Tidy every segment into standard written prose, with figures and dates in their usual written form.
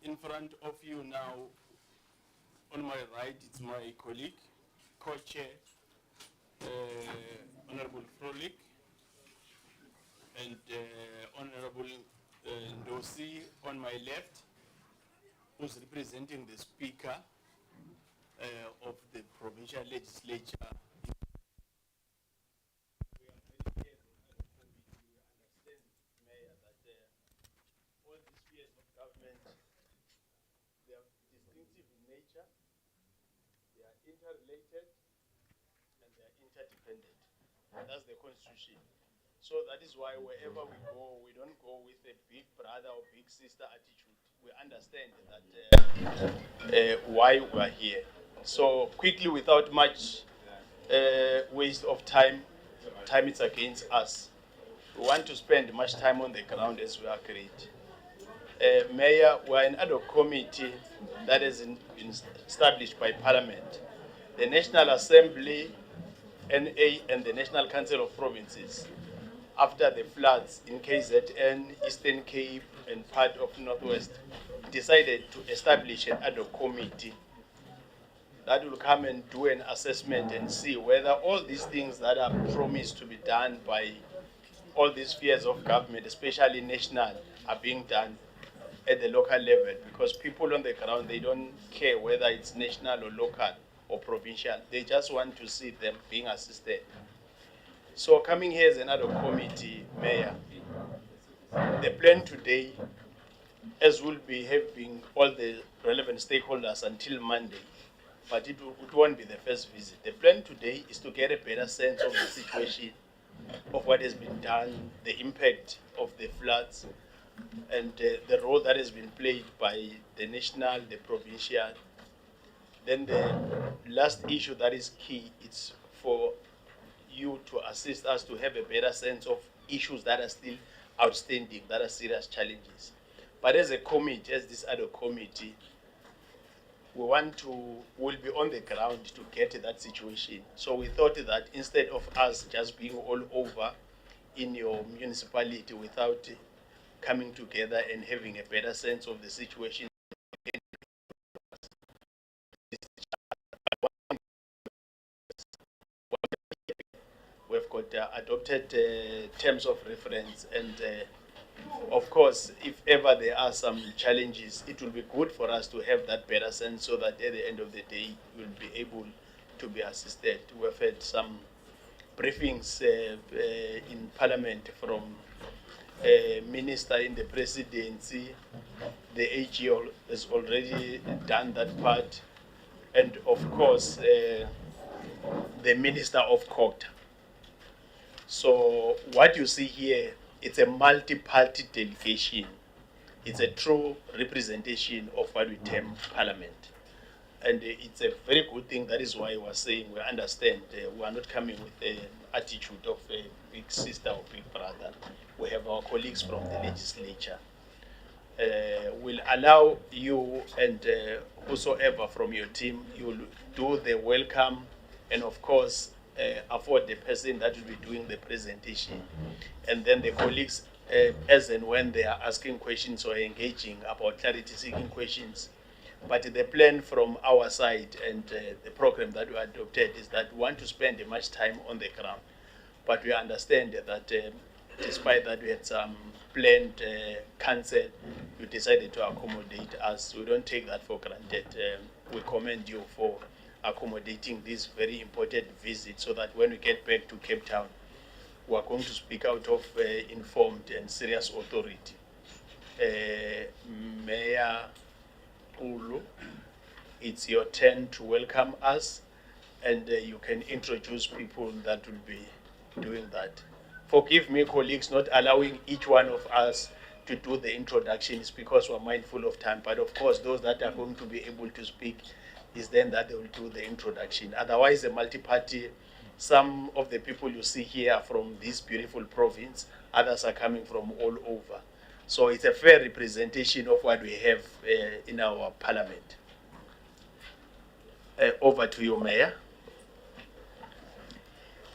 in front of you now, on my right, it's my colleague, co-chair, Honorable Frolik, and Honorable Ndosi on my left, who's representing the Speaker of the Provincial Legislature. All the spheres of government, they are distinctive in nature, they are interrelated, and they are interdependent. And that's the Constitution. So that is why wherever we go, we don't go with a big brother or big sister attitude. We understand that why we are here. So quickly, without much waste of time is against us. We want to spend much time on the ground as we agreed. Mayor, we are an ad hoc committee that has been established by Parliament, the National Assembly, NA, and the National Council of Provinces. After the floods in KZN, Eastern Cape, and part of Northwest, decided to establish an ad hoc committee that will come and do an assessment and see whether all these things that are promised to be done by all these spheres of government, especially national, are being done at the local level, because people on the ground, they don't care whether it's national or local or provincial. They just want to see them being assisted. So coming here as another committee, Mayor, the plan today, as we'll be having all the relevant stakeholders until Monday, but it won't be the first visit. The plan today is to get a better sense of the situation, of what has been done, the impact of the floods, and the role that has been played by the national, the provincial. Then the last issue that is key, it's for you to assist us to have a better sense of issues that are still outstanding, that are serious challenges. But as a committee, as this other committee, we'll be on the ground to get to that situation. So we thought that instead of us just being all over in your municipality without coming together and having a better sense of the situation, we've got adopted terms of reference, and of course, if ever there are some challenges, it will be good for us to have that better sense, so that at the end of the day, we'll be able to be assisted. We've had some briefings in Parliament from Minister in the Presidency. The AG has already done that part, and of course, the Minister of Court. So what you see here, it's a multi-party delegation. It's a true representation of what we term Parliament. And it's a very good thing. That is why we are saying we understand we are not coming with an attitude of a big sister or big brother. We have our colleagues from the legislature. We'll allow you and whosoever from your team, you'll do the welcome, and of course, afford the person that will be doing the presentation. And then the colleagues, as and when they are asking questions or engaging about clarity-seeking questions. But the plan from our side and the program that we adopted is that we want to spend much time on the ground. But we understand that despite that we had some planned cancel, you decided to accommodate us. We don't take that for granted. We commend you for accommodating this very important visit, so that when we get back to Cape Town, we are going to speak out of informed and serious authority. Mayor Ulu, it's your turn to welcome us, and you can introduce people that will be doing that. Forgive me, colleagues, not allowing each one of us to do the introductions, because we're mindful of time. But of course, those that are going to be able to speak is then that they will do the introduction. Otherwise, the multi-party, some of the people you see here are from this beautiful province, others are coming from all over. So it's a fair representation of what we have in our Parliament. Over to you, Mayor.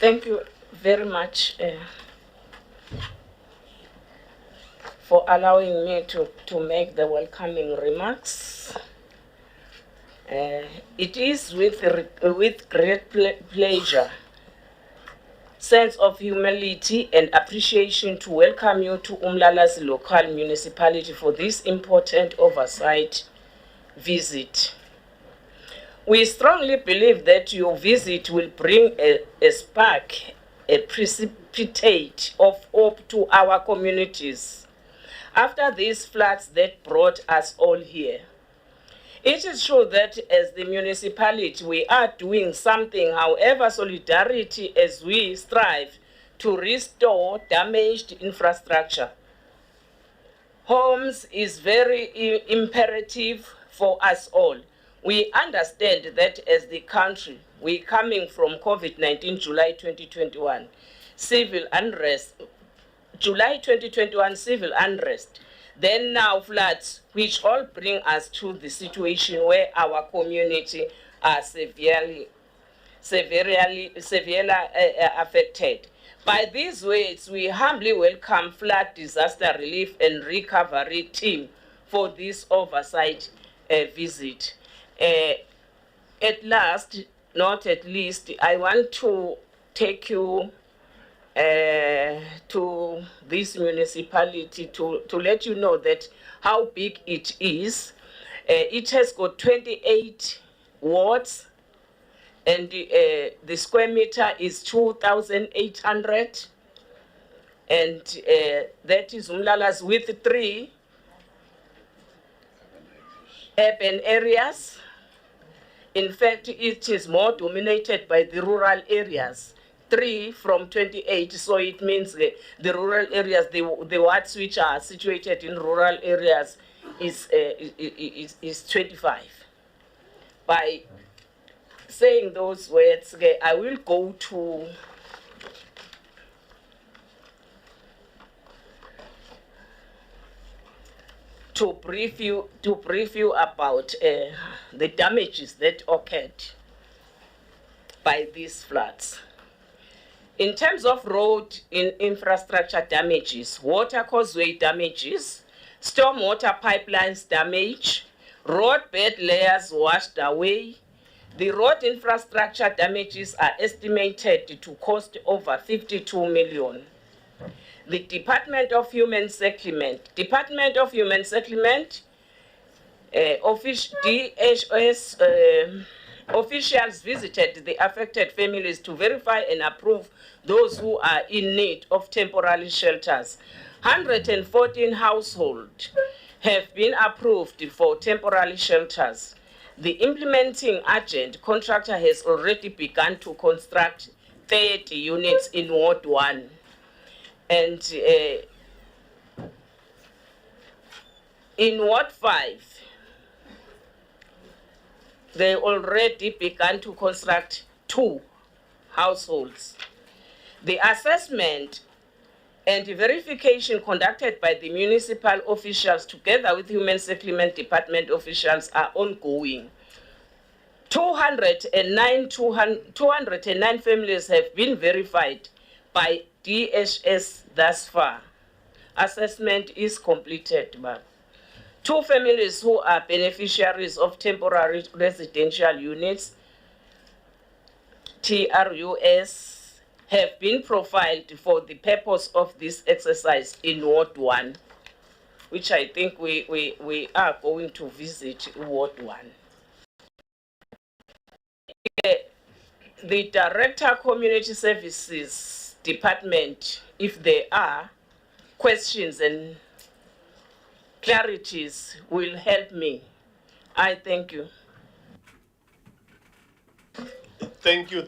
Thank you very much for allowing me to make the welcoming remarks. It is with great pleasure, sense of humility and appreciation to welcome you to Umlalazi local municipality for this important oversight visit. We strongly believe that your visit will bring a spark, a precipitate of hope to our communities after these floods that brought us all here. It is true that as the municipality we are doing something, however, solidarity as we strive to restore damaged infrastructure. Homes is very imperative for us all. We understand that as the country, we coming from COVID-19 July 2021, civil unrest, July 2021 civil unrest, then now floods, which all bring us to the situation where our community are severely affected. By these words, we humbly welcome Flood Disaster Relief and Recovery Team for this oversight visit. At last, not at least, I want to take you to this municipality to let you know that how big it is. It has got 28 wards, and the square meter is 2,800, and that is Umlala's with 3 urban areas. In fact, it is more dominated by the rural areas, 3 from 28, so it means the rural areas, the wards which are situated in rural areas is 25. By saying those words, I will go to brief you about the damages that occurred by these floods. In terms of road infrastructure damages, water causeway damages, stormwater pipelines damage, road bed layers washed away. The road infrastructure damages are estimated to cost over 52 million. The Department of Human Settlement, DHS officials visited the affected families to verify and approve those who are in need of temporary shelters. 114 households have been approved for temporary shelters. The implementing agent contractor has already begun to construct 30 units in Ward 1. And in Ward 5, they already began to construct 2 households. The assessment and verification conducted by the municipal officials together with Human Settlement Department officials are ongoing. 209 families have been verified by DHS thus far. Assessment is completed, but 2 families who are beneficiaries of temporary residential units, TRUS, have been profiled for the purpose of this exercise in Ward 1, which I think we are going to visit Ward 1. The Director Community Services Department, if there are questions and clarities, will help me. I thank you. Thank you,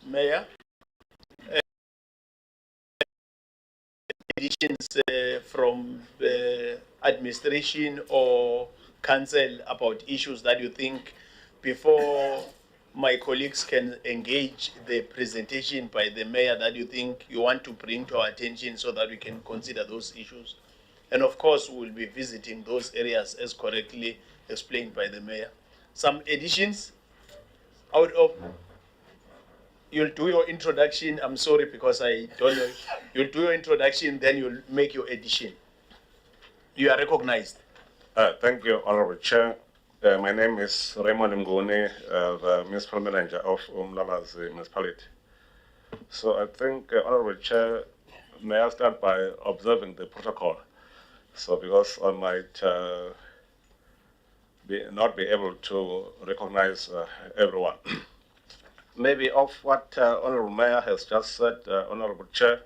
Mayor. Additions from administration or council about issues that you think before my colleagues can engage the presentation by the mayor that you think you want to bring to our attention so that we can consider those issues. And of course, we'll be visiting those areas as correctly explained by the mayor. Some additions out of you'll do your introduction. I'm sorry because I don't know. You'll do your introduction, then you'll make your addition. You are recognized. Thank you, Honorable Chair. My name is Raymond Mgone, the Municipal Manager of Umlala's municipality. So I think, Honorable Chair, may I start by observing the protocol? So because I might not be able to recognize everyone. Maybe of what Honorable Mayor has just said, Honorable Chair,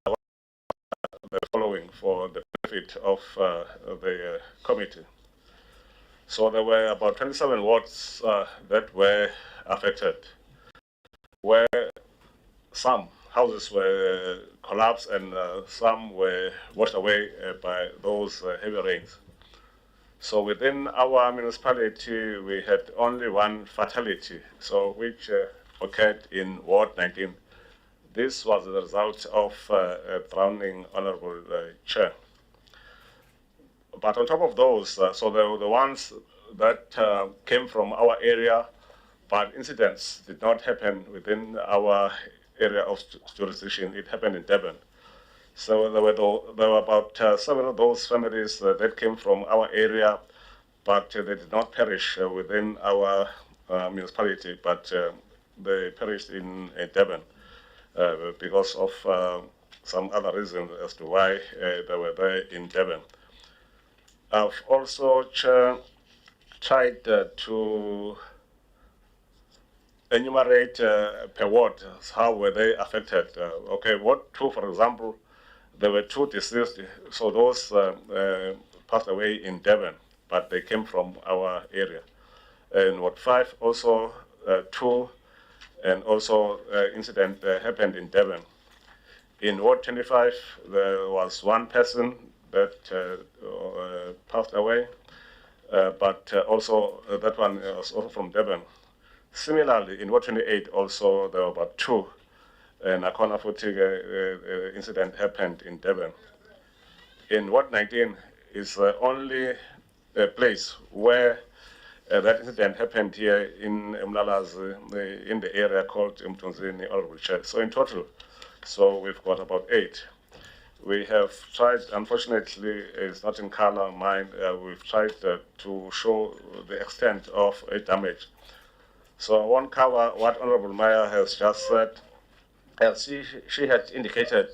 the following for the benefit of the committee. So there were about 27 wards that were affected, where some houses were collapsed and some were washed away by those heavy rains. So within our municipality, we had only one fatality, so which occurred in Ward 19. This was the result of drowning, Honorable Chair. But on top of those, so there were the ones that came from our area, but incidents did not happen within our area of jurisdiction. It happened in Devon. So there were about 7 of those families that came from our area, but they did not perish within our municipality, but they perished in Devon because of some other reasons as to why they were there in Devon. I've also tried to enumerate per ward how were they affected. Okay, Ward 2, for example, there were 2 deceased, so those passed away in Devon, but they came from our area. In Ward 5, also 2, and also incident happened in Devon. In Ward 25, there was 1 person that passed away, but also that one was also from Devon. Similarly, in Ward 28, also there were about 2. And a corner footing incident happened in Devon. In Ward 19 is the only place where that incident happened here in Umlala's, in the area called Mtunzini Olbuche. So in total, so we've got about 8. We have tried, unfortunately, it's not in color mine, we've tried to show the extent of damage. So I won't cover what Honorable Mayor has just said. As she had indicated,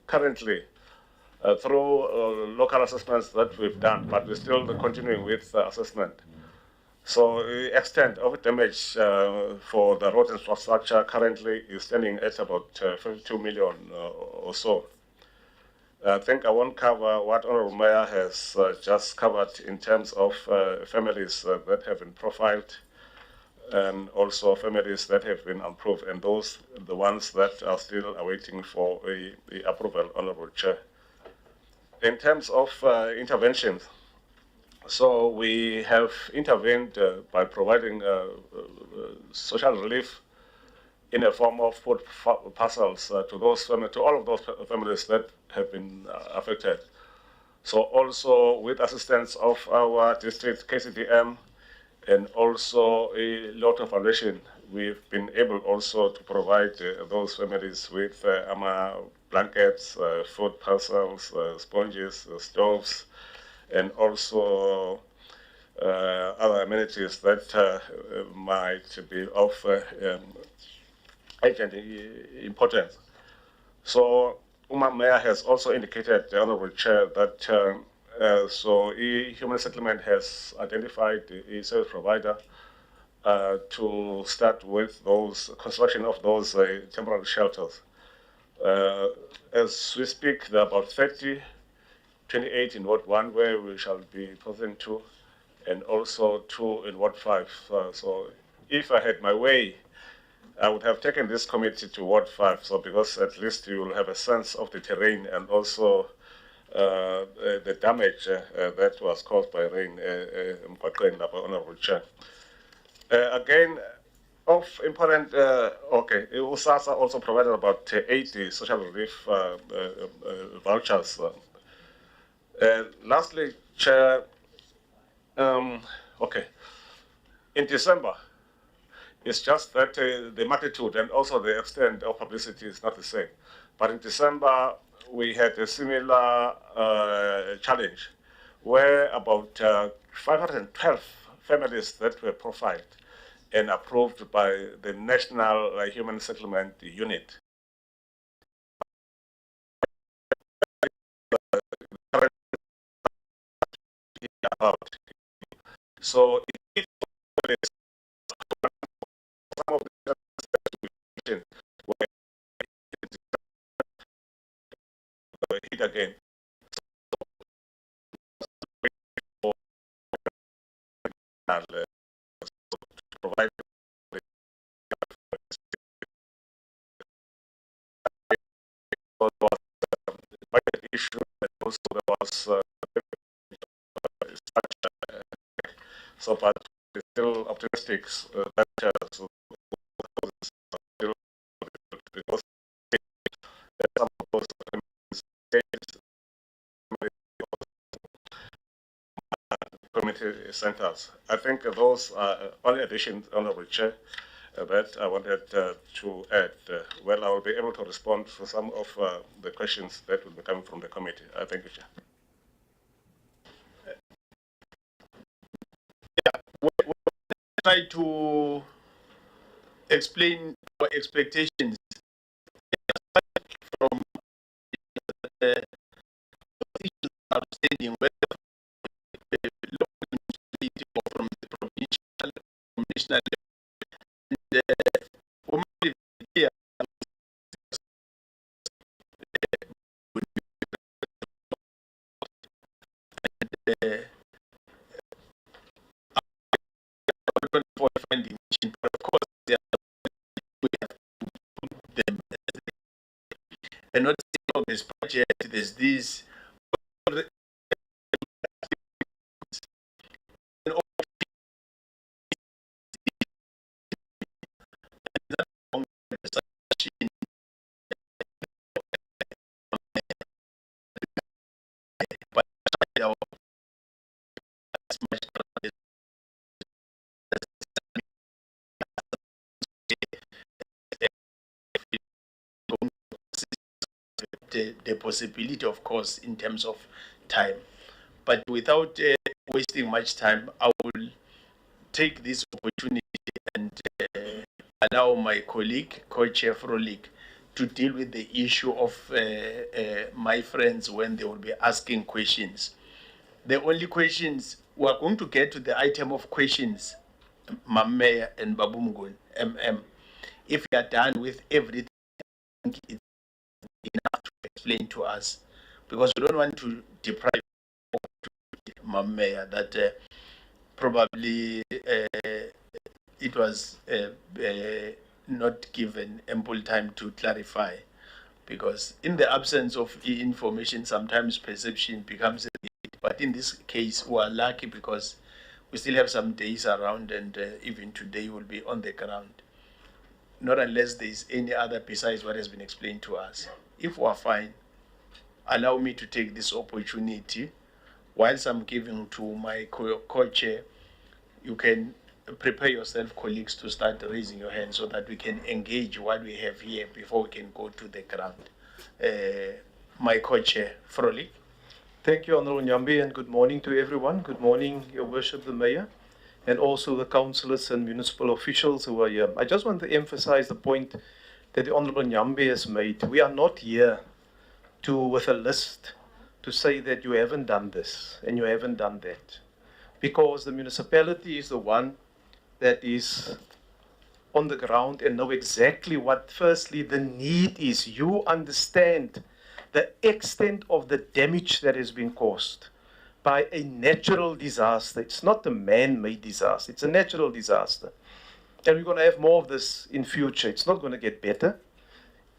currently, through local assessments that we've done, but we're still continuing with assessment. So the extent of damage for the road infrastructure currently is standing at about 52 million or so. I think I won't cover what Honorable Mayor has just covered in terms of families that have been profiled, and also families that have been approved, and those the ones that are still awaiting for the approval, Honorable Chair. In terms of interventions, so we have intervened by providing social relief in a form of food parcels to those to all of those families that have been affected. So also with assistance of our district KCDM, and also a lot of foundation, we've been able also to provide those families with blankets, food parcels, sponges, stoves, and also other amenities that might be of urgent importance. So Mayor has also indicated, the Honorable Chair, that so Human Settlement has identified a service provider to start with those construction of those temporary shelters. As we speak, there are about 30, 28 in Ward 1 where we shall be posting 2, and also 2 in Ward 5. So if I had my way, I would have taken this committee to Ward 5, so because at least you will have a sense of the terrain and also the damage that was caused by rain, Honorable Chair. Again, of important, okay, USASA also provided about 80 social relief vouchers. Lastly, Chair, okay, in December, It's just that the magnitude and also the extent of publicity is not the same. But in December, we had a similar challenge where about 512 families that were profiled and approved by the National Human Settlement Unit. So it some of the were hit again. To provide budget issue, and also there was so, but we're still optimistic that so still because some of those states, community centers. I think those are only additions, Honorable Chair, that I wanted to add. Well, I will be able to respond to some of the questions that will be coming from the committee. Thank you, Chair. Try to explain our expectations from the issues outstanding, whether local municipality or from the provincial, national level. Here, for finding, but of course, we have to put them and not saying, oh, there's budget, there's this. The possibility, of course, in terms of time. But without wasting much time, I will take this opportunity and allow my colleague, co-chair Frolik, to deal with the issue of my friends when they will be asking questions. The only questions, we are going to get to the item of questions, Mameya and Babumgun, MM. If you are done with everything, it's enough to explain to us, because we don't want to deprive Mameya that probably it was not given ample time to clarify, because in the absence of information, sometimes perception becomes a need. But in this case, we are lucky because we still have some days around, and even today will be on the ground. Not unless there is any other besides what has been explained to us. If we are fine, allow me to take this opportunity. Whilst I'm giving to my co-chair, you can prepare yourself, colleagues, to start raising your hand so that we can engage what we have here before we can go to the ground. My co-chair, Frolik. Thank you, Honourable Nyambe, and good morning to everyone. Good morning, Your Worship, the Mayor, and also the councillors and municipal officials who are here. I just want to emphasize the point that the Honourable Nyambe has made. We are not here with a list to say that you haven't done this and you haven't done that, because the municipality is the one that is on the ground and know exactly what, firstly, the need is. You understand the extent of the damage that has been caused by a natural disaster. It's not a man-made disaster, it's a natural disaster. And we're going to have more of this in future. It's not going to get better.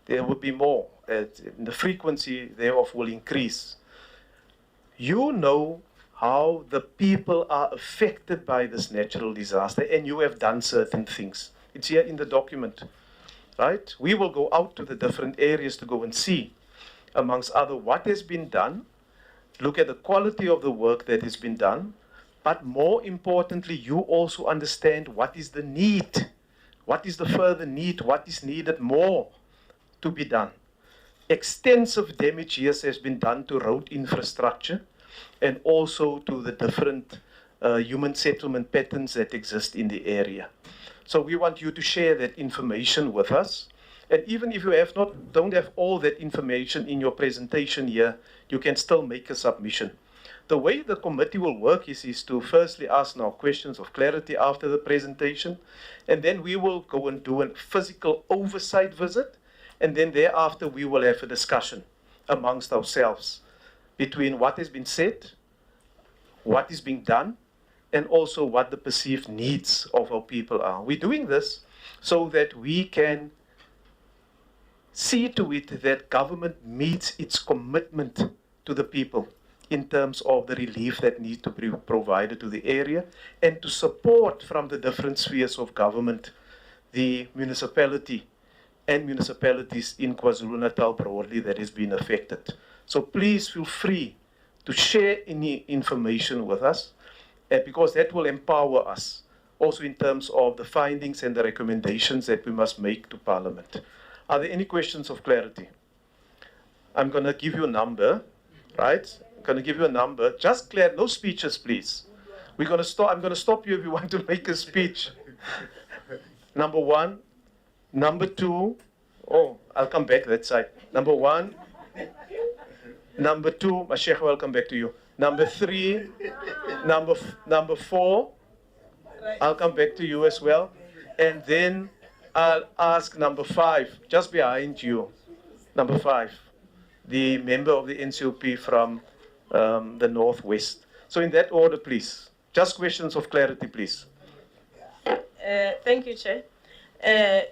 There will be more. The frequency thereof will increase. You know how the people are affected by this natural disaster, and you have done certain things. It's here in the document, right? We will go out to the different areas to go and see, amongst other, what has been done, look at the quality of the work that has been done, but more importantly, you also understand what is the need What is the further need? What is needed more to be done? Extensive damage, yes, has been done to road infrastructure and also to the different human settlement patterns that exist in the area. So we want you to share that information with us. And even if you don't have all that information in your presentation here, you can still make a submission. The way the committee will work is to firstly ask now questions of clarity after the presentation, and then we will go and do a physical oversight visit, and then thereafter we will have a discussion amongst ourselves between what has been said, what is being done, and also what the perceived needs of our people are. We're doing this so that we can see to it that government meets its commitment to the people in terms of the relief that needs to be provided to the area, and to support from the different spheres of government, the municipality and municipalities in KwaZulu-Natal broadly that has been affected. So please feel free to share any information with us, because that will empower us also in terms of the findings and the recommendations that we must make to Parliament. Are there any questions of clarity? I'm going to give you a number, right? I'm going to give you a number. Just clear, no speeches, please. I'm going to stop you if you want to make a speech. Number one. Number two, oh, I'll come back that side. Number one. Number two, Masheikh, I'll come back to you. Number three, number four, I'll come back to you as well. And then I'll ask number five, just behind you. Number five, the member of the NCOP from the Northwest. So in that order, please. Just questions of clarity, please. Thank you, Chair.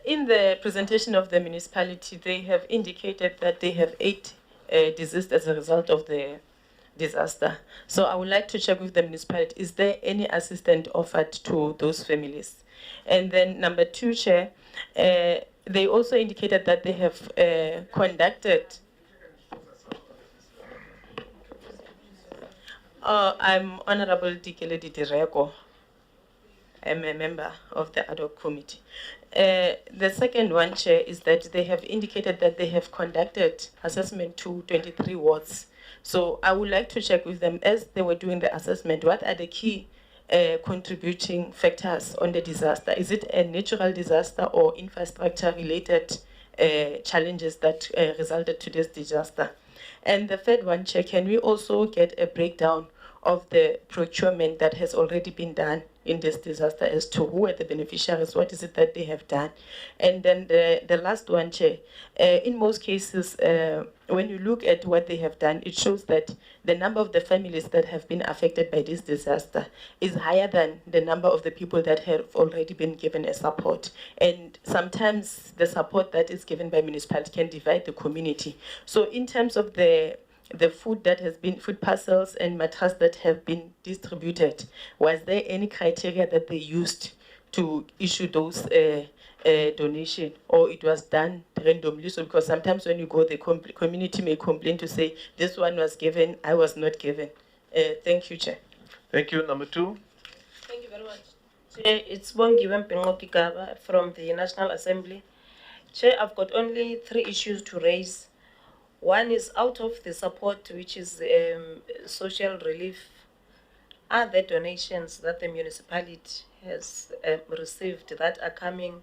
In the presentation of the municipality, they have indicated that they have 8 deceased as a result of the disaster. So I would like to check with the municipality, is there any assistance offered to those families? And then number 2, Chair, they also indicated that they have conducted. I'm Honorable Dikeledi Direko. I'm a member of the ad hoc committee. The second one, Chair, is that they have indicated that they have conducted assessment to 23 wards. So I would like to check with them, as they were doing the assessment, what are the key contributing factors on the disaster? Is it a natural disaster or infrastructure-related challenges that resulted to this disaster? And the third one, Chair, can we also get a breakdown of the procurement that has already been done in this disaster as to who are the beneficiaries, what is it that they have done? And then the last one, Chair, in most cases, when you look at what they have done, it shows that the number of the families that have been affected by this disaster is higher than the number of the people that have already been given a support. And sometimes the support that is given by municipality can divide the community. So in terms of the food that has been, food parcels and mattresses that have been distributed, was there any criteria that they used to issue those donation, or it was done randomly? So because sometimes when you go, the community may complain to say, this one was given, I was not given. Thank you, Chair. Thank you. Number 2. Thank you very much. Chair, it's Bongiwe Mpengokigaba from the National Assembly. Chair, I've got only 3 issues to raise. One is, out of the support, which is social relief, are there donations that the municipality has received that are coming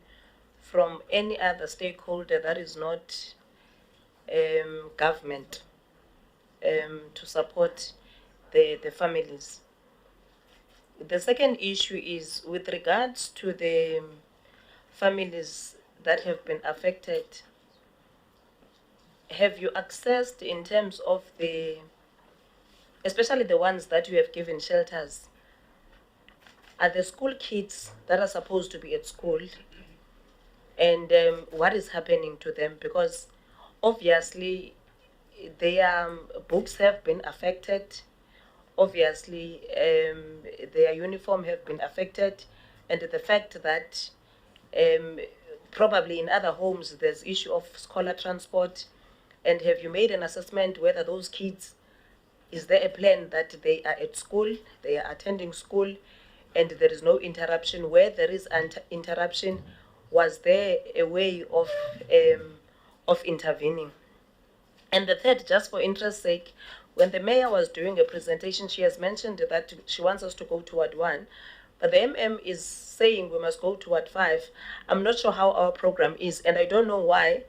from any other stakeholder that is not government to support the families? The second issue is with regards to the families that have been affected. Have you accessed, in terms of especially the ones that you have given shelters, are the school kids that are supposed to be at school, and what is happening to them? Because obviously their books have been affected, obviously their uniform have been affected, and the fact that probably in other homes there's issue of scholar transport. And have you made an assessment whether those kids, is there a plan that they are at school, they are attending school, and there is no interruption? Where there is interruption, was there a way of intervening? And the third, just for interest's sake, when the mayor was doing a presentation, she has mentioned that she wants us to go to Ward 1, but the MM is saying we must go to Ward 5. I'm not sure how our program is, and I don't know why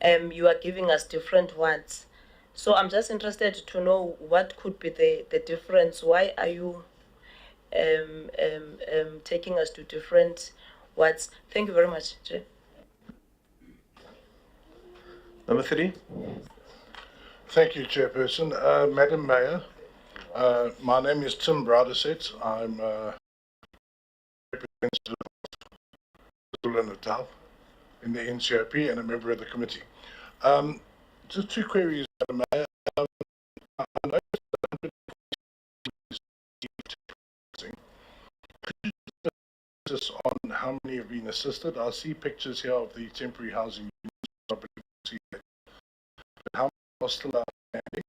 you are giving us different wards. So I'm just interested to know what could be the difference. Why are you taking us to different wards? Thank you very much, Chair. Number 3. Thank you, Chairperson. Madam Mayor, my name is Tim Bradeset. I'm representative of KwaZulu-Natal in the NCOP and a member of the committee. Just 2 queries, Madam Mayor. I noticed that could you just on how many have been assisted? I see pictures here of the temporary housing units, but how many are still outstanding?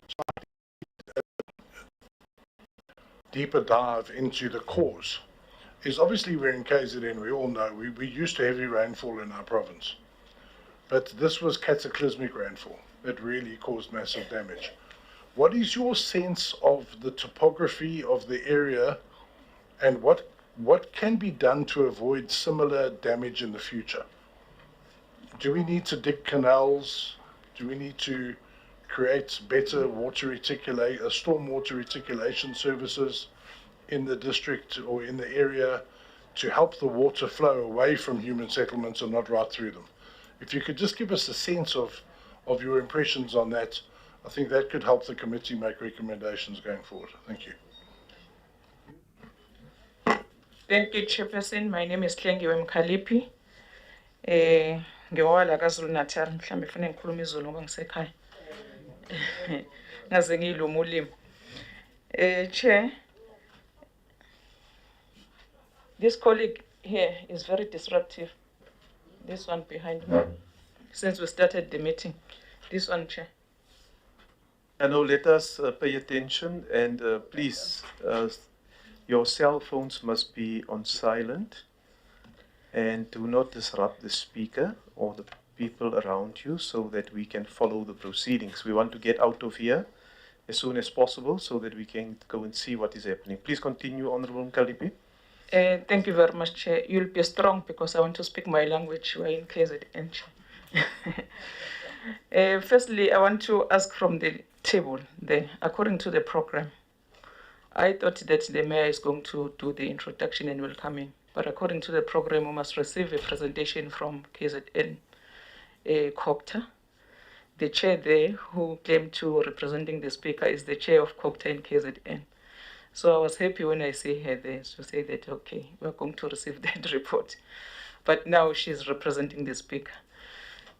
So a deeper dive into the cause is obviously we're in KZN. We all know we used to heavy rainfall in our province, but this was cataclysmic rainfall that really caused massive damage. What is your sense of the topography of the area, and what can be done to avoid similar damage in the future? Do we need to dig canals? Do we need to create better stormwater reticulation services in the district or in the area to help the water flow away from human settlements and not right through them? If you could just give us a sense of your impressions on that, I think that could help the committee make recommendations going forward. Thank you. Thank you, Chairperson. My name is Tlengiwe Mkhalipi. Ngewala KwaZulu-Natal, mhlambe funa ngikhuluma isiZulu ngoba ngisekhaya. Ngaze ngiluma ulimi. Chair, this colleague here is very disruptive. This one behind me. Since we started the meeting. This one, Chair. And now let us pay attention, and please, your cell phones must be on silent, and do not disrupt the speaker or the people around you so that we can follow the proceedings. We want to get out of here as soon as possible so that we can go and see what is happening. Please continue, Honorable Mkhalipi. Thank you very much, Chair. You'll be strong because I want to speak my language. We're in KZN. Firstly, I want to ask from the table there, according to the program, I thought that the mayor is going to do the introduction and will come in. But according to the program, we must receive a presentation from KZN COGTA. The chair there who came to representing the speaker is the chair of COGTA in KZN. So I was happy when I see her there to say that, okay, we're going to receive that report. But now she's representing the speaker.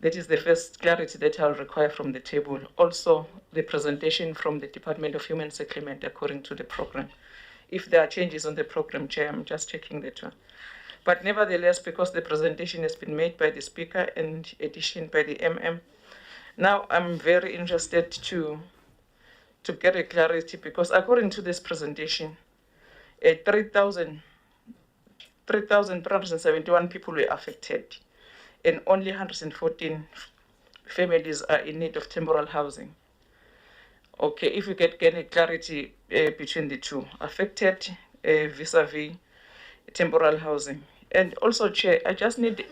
That is the first clarity that I'll require from the table. Also, the presentation from the Department of Human Settlement according to the program. If there are changes on the program, Chair, I'm just checking that one. But nevertheless, because the presentation has been made by the speaker and addition by the MM, now I'm very interested to get a clarity, because according to this presentation, 3,371 people were affected, and only 114 families are in need of temporal housing. Okay, if we get a clarity between the two, affected vis-a-vis temporal housing. And also, Chair, I just need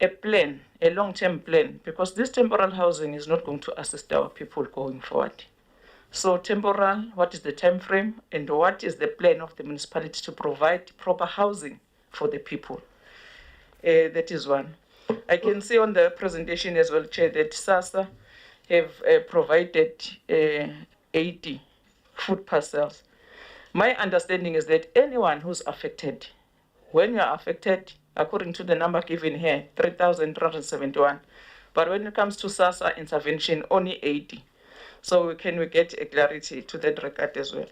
a plan, a long-term plan, because this temporal housing is not going to assist our people going forward. So temporal, what is the time frame, and what is the plan of the municipality to provide proper housing for the people? That is one. I can see on the presentation as well, Chair, that SASSA have provided 80 food parcels. My understanding is that anyone who's affected, when you are affected, according to the number given here, 3,371, but when it comes to SASSA intervention, only 80. So can we get a clarity to that regard as well?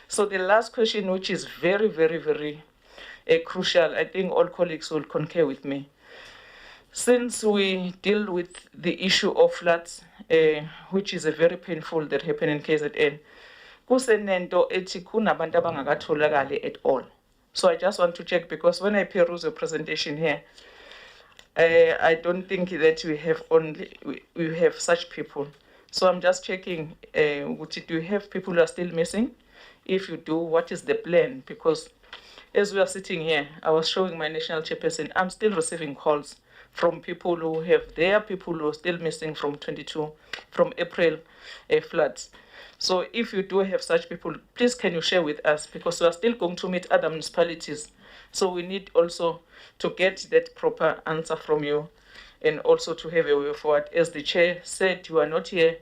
So the last question, which is very, very, very crucial, I think all colleagues will concur with me. Since we deal with the issue of floods, which is a very painful that happened in KZN, kusenento ethi kunabantu abangakatholakali at all. So I just want to check, because when I peruse the presentation here, I don't think that we have such people. So I'm just checking, do you have people who are still missing? If you do, what is the plan? Because as we are sitting here, I was showing my national chairperson, I'm still receiving calls from people who have their people who are still missing from April floods. So if you do have such people, please can you share with us, because we are still going to meet other municipalities. So we need also to get that proper answer from you, and also to have a way forward. As the chair said, you are not here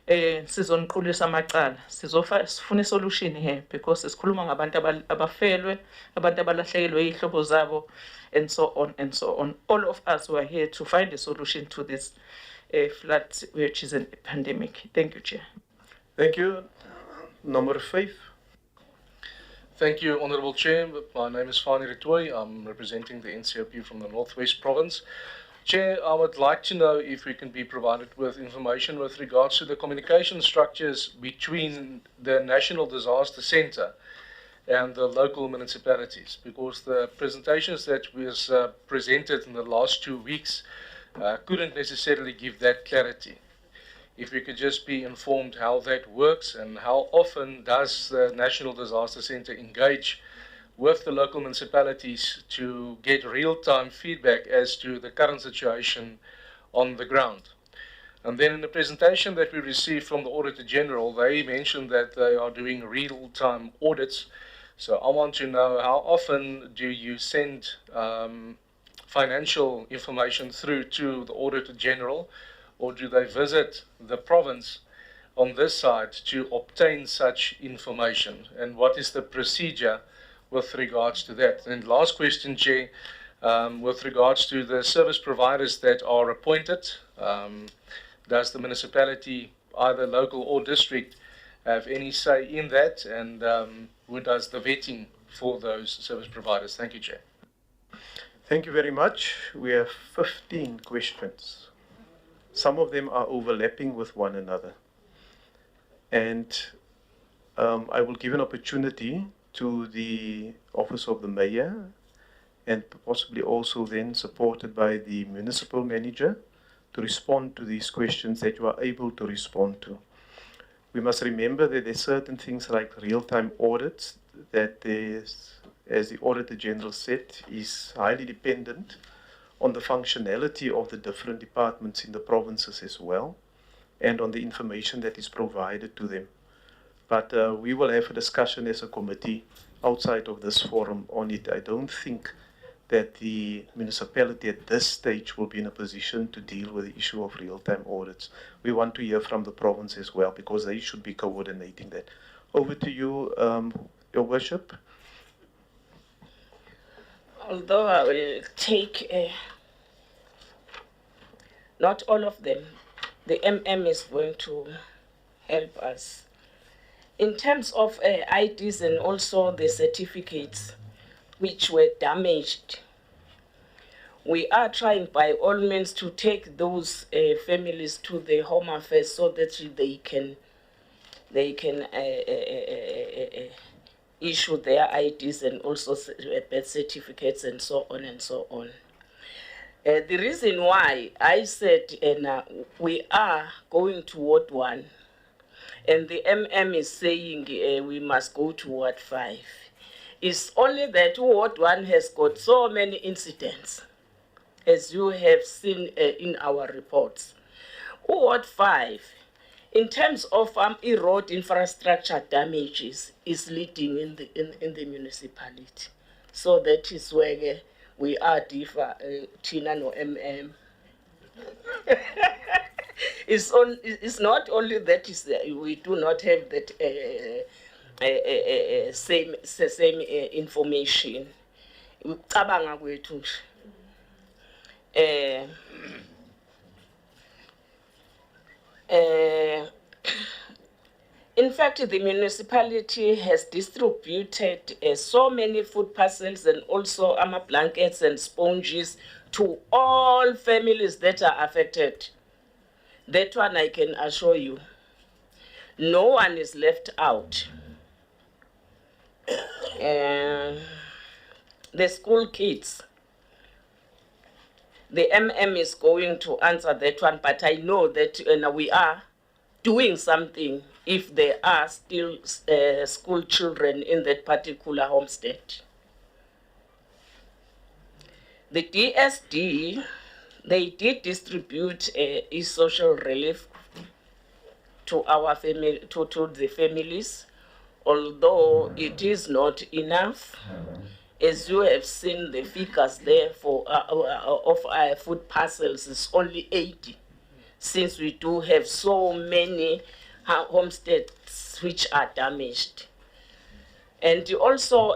sizoniqulisa amacala, sifuna solution here, because sikhuluma ngabantu abafelwe, abantu abalahlekelwe izihlobo zabo, and so on and so on. All of us were here to find a solution to this flood, which is a pandemic. Thank you, Chair. Thank you. Number 5. Thank you, Honourable Chair. My name is Fani Retoy. I'm representing the NCOP from the Northwest Province. Chair, I would like to know if we can be provided with information with regards to the communication structures between the National Disaster Centre and the local municipalities, because the presentations that was presented in the last 2 weeks couldn't necessarily give that clarity. If we could just be informed how that works, and how often does the National Disaster Centre engage with the local municipalities to get real-time feedback as to the current situation on the ground. And then in the presentation that we received from the Auditor General, they mentioned that they are doing real-time audits. So I want to know, how often do you send financial information through to the Auditor General, or do they visit the province on this side to obtain such information? And what is the procedure with regards to that? And last question, Chair, with regards to the service providers that are appointed, does the municipality, either local or district, have any say in that? And who does the vetting for those service providers? Thank you, Chair. Thank you very much. We have 15 questions. Some of them are overlapping with one another. And I will give an opportunity to the Office of the Mayor, and possibly also then supported by the Municipal Manager, to respond to these questions that you are able to respond to. We must remember that there are certain things like real-time audits that there's, as the Auditor General said, is highly dependent on the functionality of the different departments in the provinces as well, and on the information that is provided to them. But we will have a discussion as a committee outside of this forum on it. I don't think that the municipality at this stage will be in a position to deal with the issue of real-time audits. We want to hear from the province as well, because they should be coordinating that. Over to you, Your Worship. Although I will take not all of them, the MM is going to help us. In terms of IDs and also the certificates which were damaged, we are trying by all means to take those families to the Home Affairs so that they can issue their IDs and also birth certificates and so on and so on. The reason why I said we are going to Ward 1, and the MM is saying we must go to Ward 5, is only that Ward 1 has got so many incidents, as you have seen in our reports. Ward 5, in terms of road infrastructure damages, is leading in the municipality. So that is where we are differ, Tina no MM. It's not only that we do not have that same information. Ucabanga kwethu in fact, the municipality has distributed so many food parcels and also blankets and sponges to all families that are affected. That one I can assure you. No one is left out. the school kids. The MM is going to answer that one, but I know that we are doing something if there are still school children in that particular homestead. The DSD, they did distribute a social relief to our family, to the families, although it is not enough. As you have seen the figures there for of our food parcels is only 80, since we do have so many homesteads which are damaged. And also,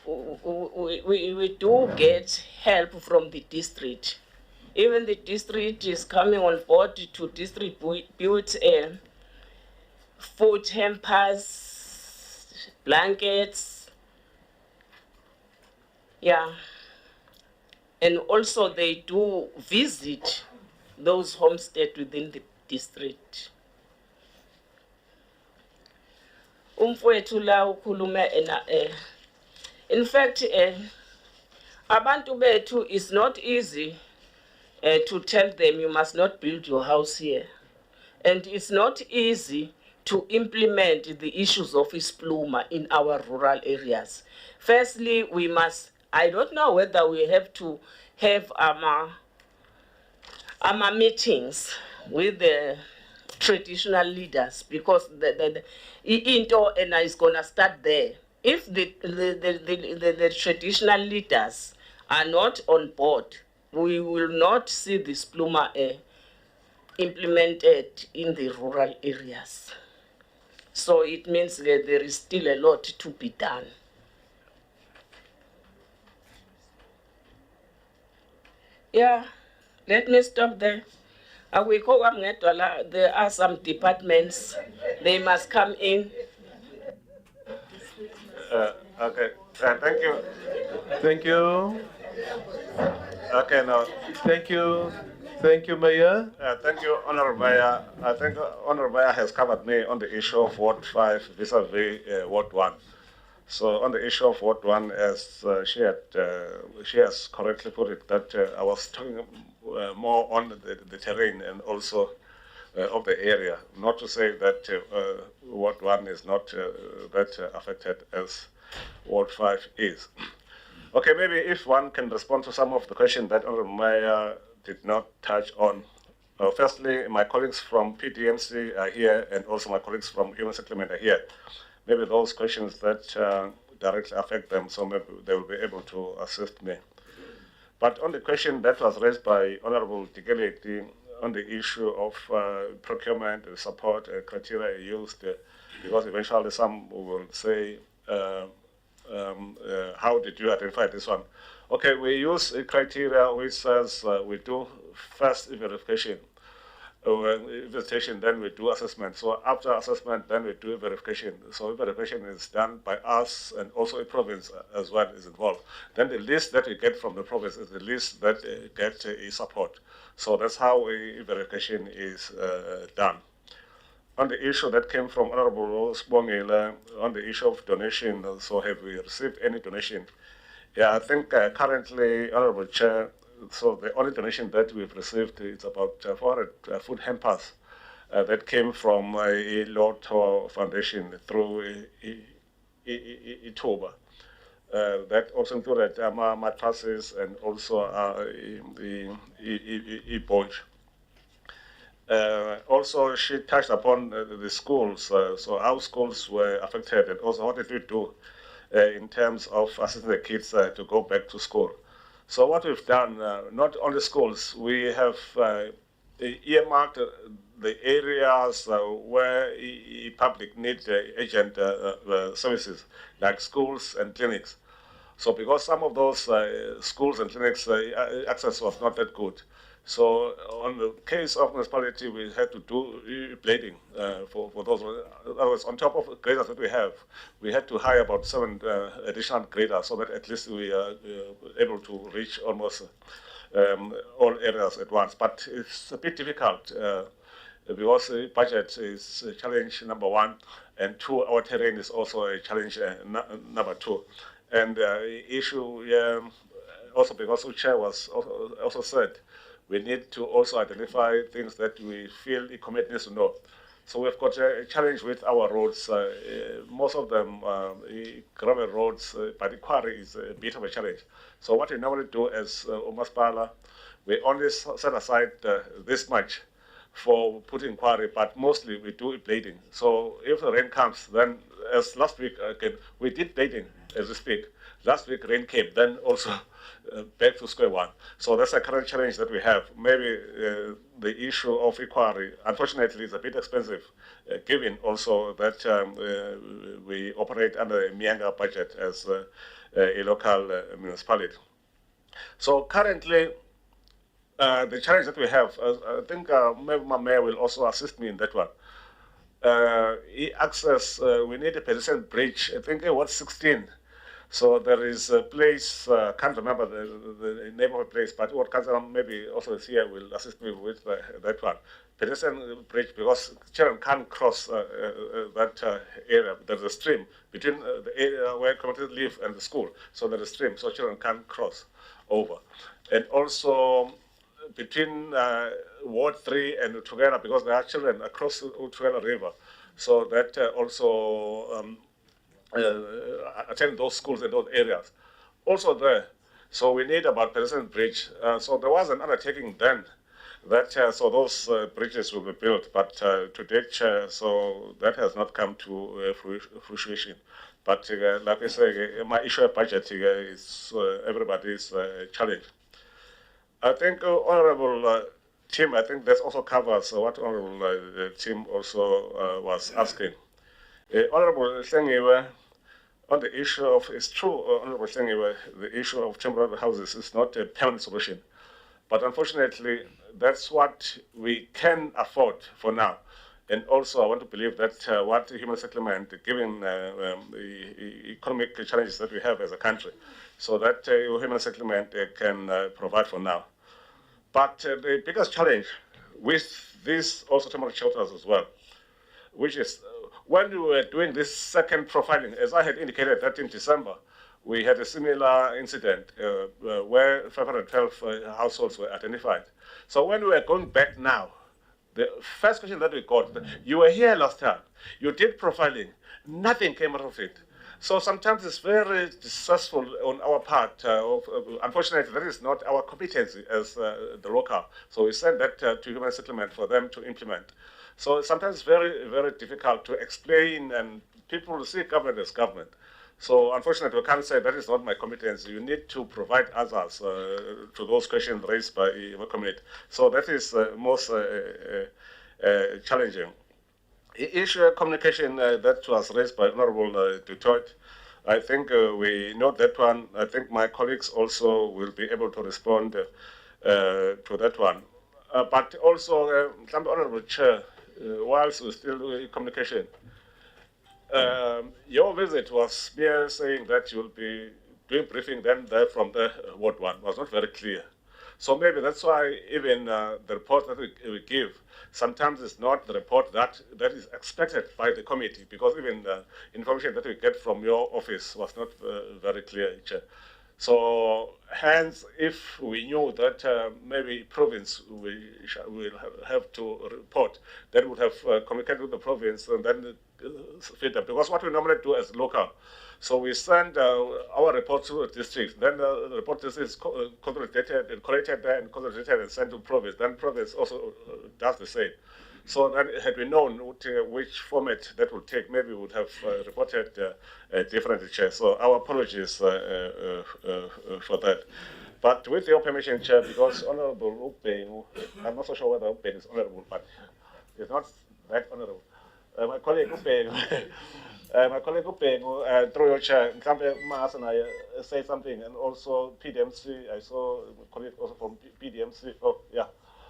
we do get help from the district. Even the district is coming on board to distribute food hampers, blankets. Yeah. And also they do visit those homesteads within the district. Umfowethu la ukhuluma in fact abantu bethu is not easy to tell them you must not build your house here, and it's not easy to implement the issues of ispluma in our rural areas. Firstly, we must, I don't know whether we have to have meetings with the traditional leaders, because the into is gonna start there. If the traditional leaders are not on board, we will not see this pluma implemented in the rural areas. So it means that there is still a lot to be done. Yeah, let me stop there. There are some departments, they must come in. Okay, thank you. Thank you. Okay, now. Thank you. Thank you, Mayor. Thank you, Honorable Mayor. I think Honorable Mayor has covered me on the issue of Ward 5 vis-a-vis Ward 1. So on the issue of Ward 1, as she has correctly put it, that I was talking more on the terrain and also of the area. Not to say that Ward 1 is not that affected as Ward 5 is. Okay, maybe if one can respond to some of the questions that Honorable Mayor did not touch on. Firstly, my colleagues from PTMC are here, and also my colleagues from Human Settlement are here. Maybe those questions that directly affect them, so maybe they will be able to assist me. But on the question that was raised by Honorable Tigeleti on the issue of procurement, support, criteria used, because eventually some will say, how did you identify this one? Okay, we use a criteria which says we do first verification, then we do assessment. So after assessment, then we do a verification. So verification is done by us, and also a province as well is involved. Then the list that we get from the province is the list that gets support. So that's how verification is done. On the issue that came from Honorable Sbongile, on the issue of donation, so have we received any donation? Yeah, I think currently, Honorable Chair, so the only donation that we've received is about 400 food hampers that came from a Lotto Foundation through Itoba. That also included mattresses and also the bunch. Also, she touched upon the schools. So our schools were affected, and also what did we do in terms of assisting the kids to go back to school. So what we've done, not only schools, we have earmarked the areas where public need agent services, like schools and clinics. So because some of those schools and clinics, access was not that good. So on the case of municipality, we had to do blading for those. Otherwise, on top of the graders that we have, we had to hire about 7 additional graders so that at least we are able to reach almost all areas at once. But it's a bit difficult because the budget is challenge number 1, and 2, our terrain is also a challenge number 2. And issue, also because the chair was also said, we need to also identify things that we feel the committee needs to know. So we've got a challenge with our roads. Most of them, gravel roads, but the quarry is a bit of a challenge. So what we normally do as Umaspala, we only set aside this much for putting quarry, but mostly we do blading. So if the rain comes, then as last week, we did blading as we speak. Last week rain came, then also back to square one. So that's a current challenge that we have. Maybe the issue of quarry, unfortunately, is a bit expensive, given also that we operate under a Mianga budget as a local municipality. So currently, the challenge that we have, I think maybe my mayor will also assist me in that one. E-access, we need a pedestrian bridge. I think it was 16. So there is a place, can't remember the name of the place, but what comes around, maybe also is here will assist me with that one. Pedestrian bridge, because children can't cross that area. There's a stream between the area where communities live and the school. So there's a stream, so children can't cross over. And also between Ward 3 and Tugela, because there are children across the Tugela River. So that also attend those schools in those areas. Also there, so we need about pedestrian bridge. So there was an undertaking then that so those bridges will be built, but to date, so that has not come to fruition. But like I say, my issue of budget is everybody's challenge. I think Honorable Tim, I think that also covers what Honorable Tim also was asking. Honorable Sengiwe, on the issue of, it's true, Honorable Sengiwe, the issue of temporary houses is not a permanent solution. But unfortunately, that's what we can afford for now. And also, I want to believe that what human settlement, given the economic challenges that we have as a country, so that human settlement can provide for now. But the biggest challenge with these also temporary shelters as well, which is when we were doing this second profiling, as I had indicated that in December, we had a similar incident where 512 households were identified. So when we were going back now, the first question that we got, you were here last time, you did profiling, nothing came out of it. So sometimes it's very distressful on our part. Unfortunately, that is not our competency as the local. So we send that to human settlement for them to implement. So sometimes it's very, very difficult to explain, and people see government as government. So unfortunately, we can't say that is not my competence. You need to provide answers to those questions raised by the community. So that is most challenging. The issue of communication that was raised by Honorable Detroit, I think we know that one. I think my colleagues also will be able to respond to that one. But also, Honorable Chair, whilst we're still doing communication, your visit was mere saying that you'll be doing briefing then there from the Ward 1 was not very clear. So maybe that's why even the report that we give sometimes is not the report that is expected by the committee, because even the information that we get from your office was not very clear. So hence, if we knew that maybe province will have to report, then would have communicated with the province and then feed them. Because what we normally do as local, so we send our report to the district, then the report is consolidated and collected there and consolidated and sent to province. Then province also does the same. So then had we known which format that would take, maybe we would have reported differently, Chair. So our apologies for that. But with your permission, Chair, because Honorable Upeng, I'm not so sure whether Upeng is honorable, but it's not that honorable. My colleague Upeng, through your chair, Mas and I say something, and also PDMC, I saw a colleague also from PDMC. Oh, yeah.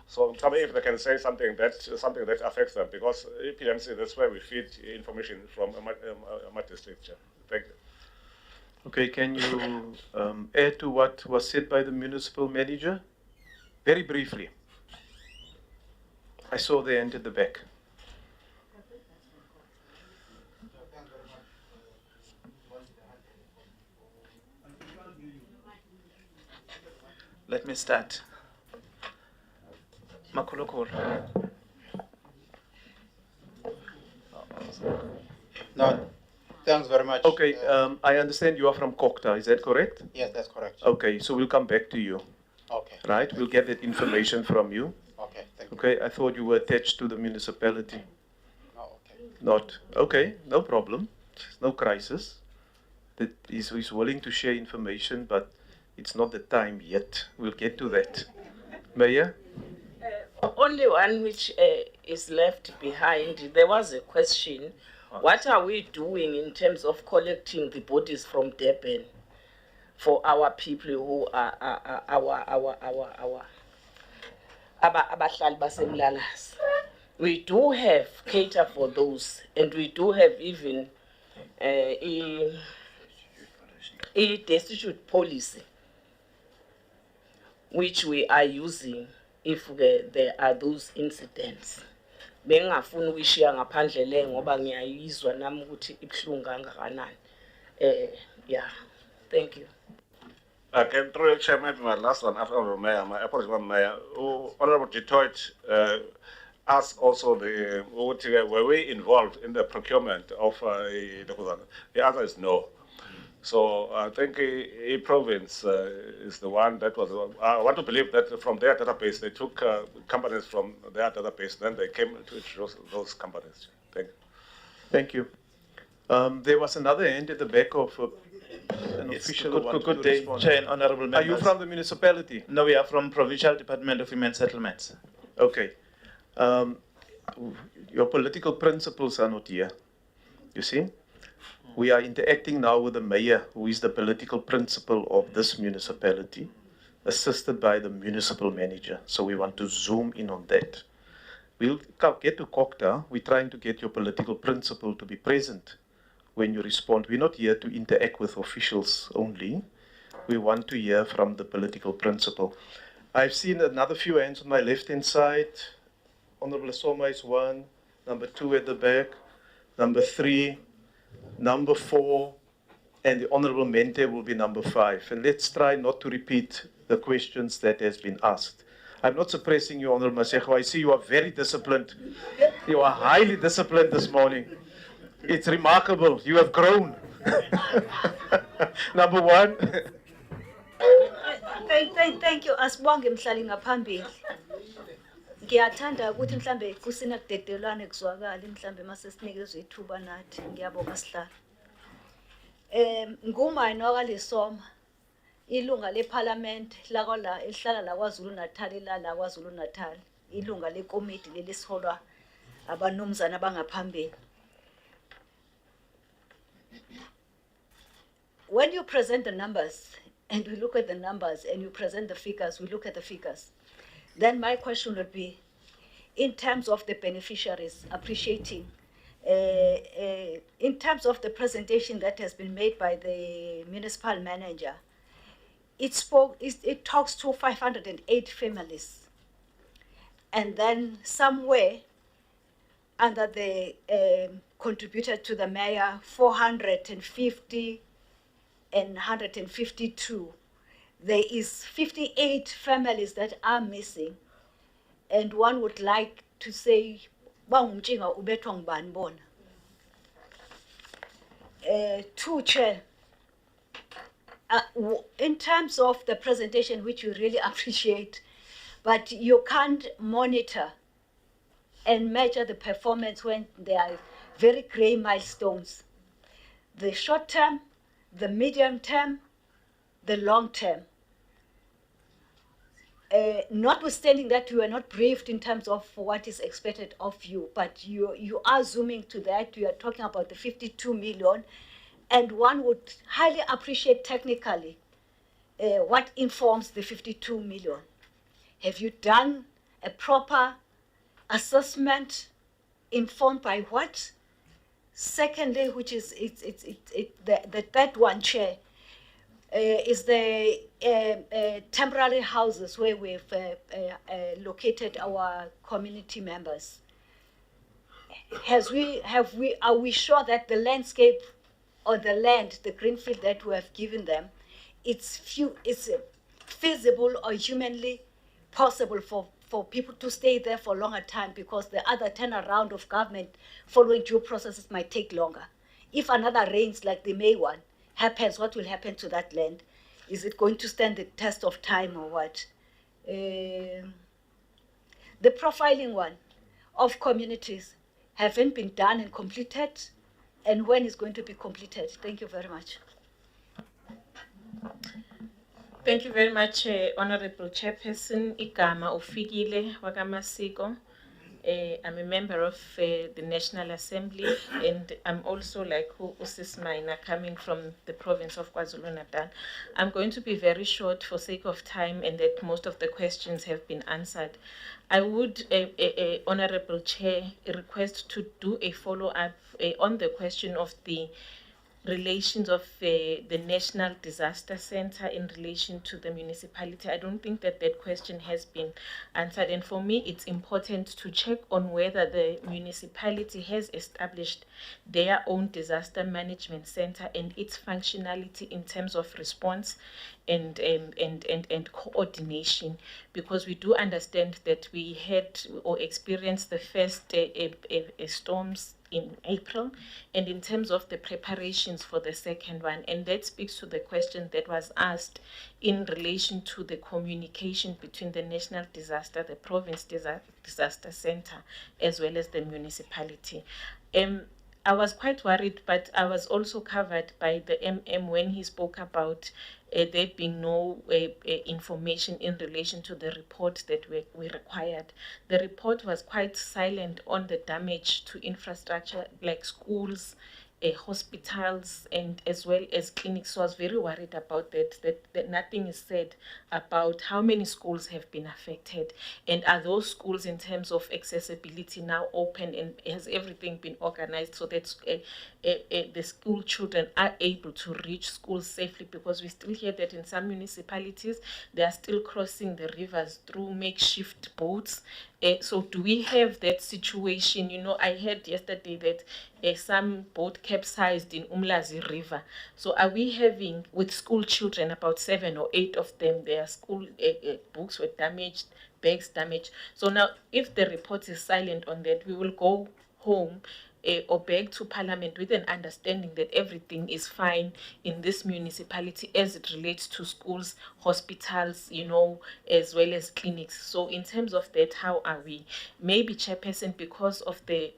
So if they can say something that affects them, because PDMC, that's where we feed information from my district, Chair. Thank you. Okay, can you add to what was said by the municipal manager? Very briefly. I saw the hand at the back. Let me start. Makulokolo. No, thanks very much. Okay, I understand you are from Kokta, is that correct? Yes, that's correct. Okay, so we'll come back to you, Okay. right? We'll get that information from you. Okay, thank you. Okay, I thought you were attached to the municipality. Oh, okay. Not. Okay, no problem. No crisis. That is willing to share information, but it's not the time yet. We'll get to that. Mayor? Only one which is left behind. There was a question. What are we doing in terms of collecting the bodies from Durban for our people who are our abahlali basemlalas? We do have cater for those, and we do have even a destitute policy which we are using if there are those incidents. Bengafuni ukuyishiya ngaphandle le ngoba ngiyayizwa nami ukuthi ibhlungu kangakanani. Yeah. Thank you. Can through the chairman, my last one after the mayor, my apology, Mayor. Honorable Detroit asked also were we involved in the procurement of the answer is no. So I think a province is the one that was. I want to believe that from their database they took companies from their database, then they came to those companies. Thank you. There was another hand at the back of an official who wanted Good to day, respond. Chair and honorable members. Are you from the municipality? No, we are from Provincial Department of Human Settlements. Okay. Your political principles are not here. You see? We are interacting now with the mayor, who is the political principal of this municipality, assisted by the municipal manager. So we want to zoom in on that. We'll get to Kokta. We're trying to get your political principal to be present when you respond. We're not here to interact with officials only. We want to hear from the political principal. I've seen another few hands on my left-hand side. Honorable Soma is one, number 2 at the back, number 3, number 4, and the Honorable Mente will be number 5. And let's try not to repeat the questions that has been asked. I'm not suppressing you, Honorable Masego. I see you are very disciplined. You are highly disciplined this morning. It's remarkable. You have grown. Number 1. Thank you. Asibonge mhlali ngaphambili. Ngiyathanda ukuthi mhlambe kusina kudedelwane kuzwakala mhlambe mase sinikezwe ithuba nathi. Ngiyabonga sihlalo. Ngumayinoka lesoma ilunga leParliament lakwala elihlala la kwaZulu Natal la kwaZulu Natal. Ilunga lekomiti lelisiholwa abanumzana abangaphambili. When you present the numbers, and we look at the numbers, and you present the figures, we look at the figures, then my question would be, in terms of the beneficiaries appreciating, in terms of the presentation that has been made by the municipal manager, it talks to 508 families. And then somewhere under the contributed to the mayor 450 and 152. There is 58 families that are missing, and one would like to say, two, Chair, in terms of the presentation, which we really appreciate, but you can't monitor and measure the performance when there are very gray milestones. The short term, the medium term, the long term. Notwithstanding that you are not briefed in terms of what is expected of you, but you are zooming to that. You are talking about the 52 million, and one would highly appreciate technically what informs the 52 million. Have you done a proper assessment informed by what? Secondly, which is the third one, Chair, is the temporary houses where we've located our community members. Are we sure that the landscape or the land, the greenfield that we have given them, it's feasible or humanly possible for people to stay there for a longer time, because the other turnaround of government following due processes might take longer. If another rains like the May one happens, what will happen to that land? Is it going to stand the test of time or what? The profiling one of communities haven't been done and completed, and when is going to be completed? Thank you very much. Thank you very much, Honorable Chairperson Igama Ufikile Wakamasiko. I'm a member of the National Assembly, and I'm also like Usis Maina, coming from the province of KwaZulu-Natal. I'm going to be very short for sake of time, and that most of the questions have been answered. I would, Honorable Chair, request to do a follow-up on the question of the relations of the National Disaster Center in relation to the municipality. I don't think that that question has been answered. And for me, it's important to check on whether the municipality has established their own disaster management center and its functionality in terms of response and coordination, because we do understand that we had or experienced the first storms in April, and in terms of the preparations for the second one. And that speaks to the question that was asked in relation to the communication between the national disaster, the province disaster center, as well as the municipality. I was quite worried, but I was also covered by the MM when he spoke about there being no information in relation to the report that we required. The report was quite silent on the damage to infrastructure like schools, hospitals, and as well as clinics. So I was very worried about that nothing is said about how many schools have been affected, and are those schools in terms of accessibility now open, and has everything been organized so that the school children are able to reach schools safely, because we still hear that in some municipalities they are still crossing the rivers through makeshift boats. So do we have that situation? You know, I heard yesterday that some boat capsized in Umlazi River. So are we having, with school children, about 7 or 8 of them, their school books were damaged, bags damaged. So now, if the report is silent on that, we will go home or back to Parliament with an understanding that everything is fine in this municipality as it relates to schools, hospitals, you know, as well as clinics. So in terms of that, how are we? Maybe, Chairperson, because of the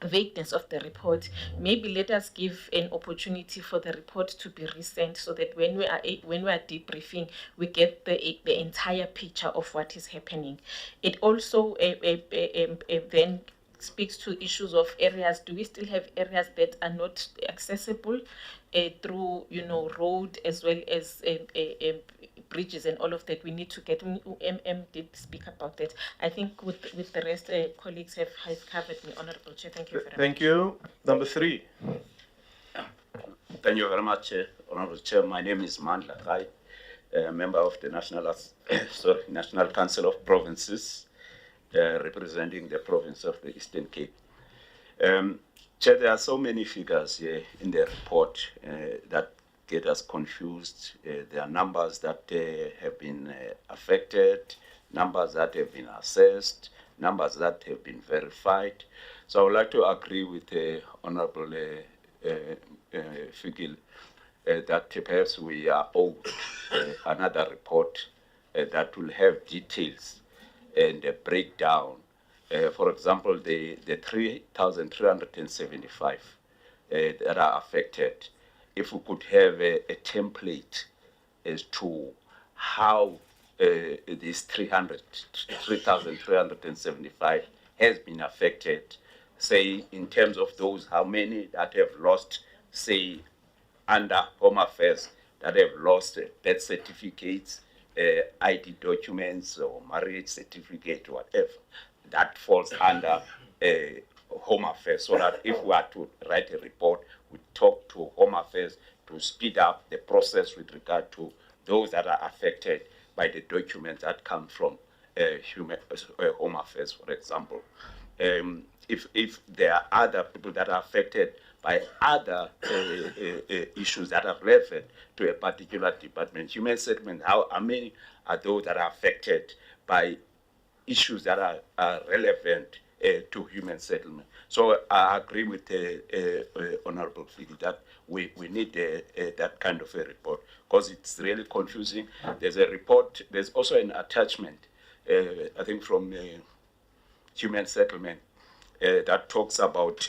vagueness of the report, maybe let us give an opportunity for the report to be resent, so that when we are debriefing, we get the entire picture of what is happening. It also then speaks to issues of areas. Do we still have areas that are not accessible through, you know, road as well as bridges and all of that? We need to get, did speak about that. I think with the rest, colleagues have covered me. Honorable Chair, thank you very much. Thank you. Number 3. Thank you very much, Honorable Chair. My name is Mandla Khai, a member of the National Council of Provinces, representing the province of the Eastern Cape. Chair, there are so many figures here in the report that get us confused. There are numbers that have been affected, numbers that have been assessed, numbers that have been verified. So I would like to agree with the Honorable Fikile that perhaps we are owed another report that will have details and a breakdown. For example, the 3,375 that are affected. If we could have a template as to how these 3,375 has been affected, say in terms of those, how many that have lost, say under Home Affairs, that have lost birth certificates, ID documents or marriage certificate, whatever, that falls under Home Affairs, so that if we are to write a report, we talk to Home Affairs to speed up the process with regard to those that are affected by the documents that come from Home Affairs, for example. if there are other people that are affected by other issues that are relevant to a particular department. Human settlement, how many are those that are affected by issues that are relevant to human settlement? So I agree with Honorable Figi that we need that kind of a report, because it's really confusing. There's a report, there's also an attachment, I think from human settlement, that talks about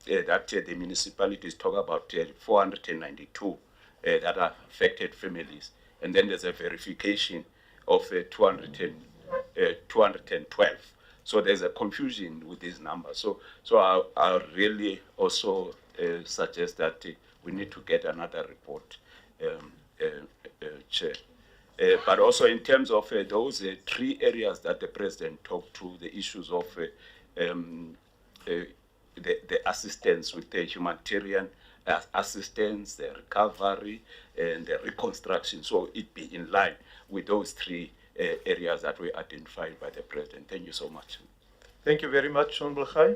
that the municipalities talk about 492 that are affected families, and then there's a verification of 212. So there's a confusion with these numbers. So I really also suggest that we need to get another report, Chair. But also in terms of those 3 areas that the President talked to, the issues of the assistance with the humanitarian assistance, the recovery, and the reconstruction. So it be in line with those 3 areas that were identified by the President. Thank you so much. Thank you very much, Honorable Khai.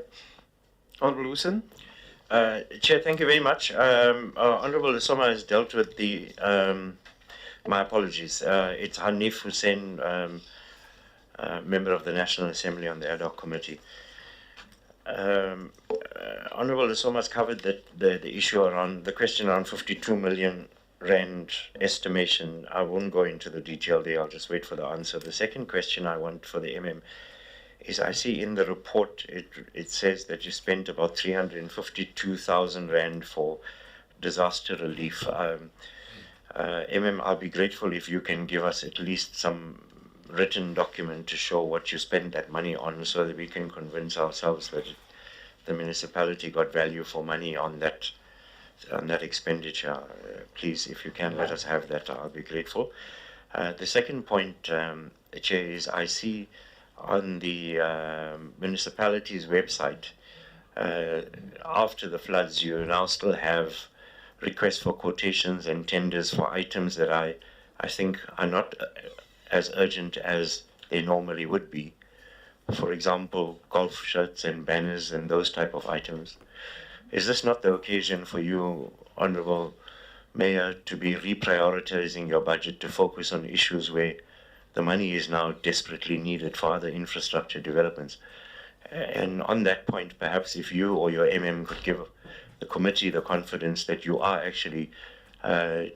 Honorable Hussein. Chair, thank you very much. Honorable Lesoma has dealt with the, my apologies, it's Hanif Hussein, member of the National Assembly on the Ad Hoc Committee. Honorable Lesoma has covered the issue around, the question around 52 million Rand estimation. I won't go into the detail there, I'll just wait for the answer. The second question I want for the MM is, I see in the report it says that you spent about 352,000 Rand for disaster relief. MM, I'll be grateful if you can give us at least some written document to show what you spent that money on, so that we can convince ourselves that the municipality got value for money on that expenditure. Please, if you can let us have that, I'll be grateful. The second point, Chair, is I see on the municipality's website, after the floods, you now still have requests for quotations and tenders for items that I think are not as urgent as they normally would be. For example, golf shirts and banners and those type of items. Is this not the occasion for you, Honorable Mayor, to be reprioritizing your budget to focus on issues where the money is now desperately needed for other infrastructure developments? And on that point, perhaps if you or your MM could give the committee the confidence that you are actually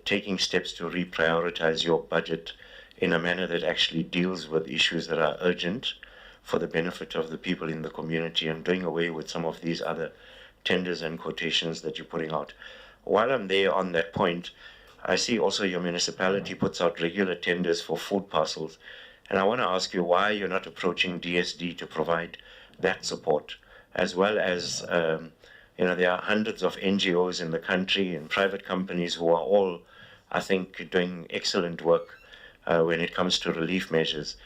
taking steps to reprioritize your budget in a manner that actually deals with issues that are urgent for the benefit of the people in the community, and doing away with some of these other tenders and quotations that you're putting out. While I'm there on that point, I see also your municipality puts out regular tenders for food parcels, and I want to ask you why you're not approaching DSD to provide that support, as well as there are hundreds of NGOs in the country and private companies who are all, I think, doing excellent work when it comes to relief measures.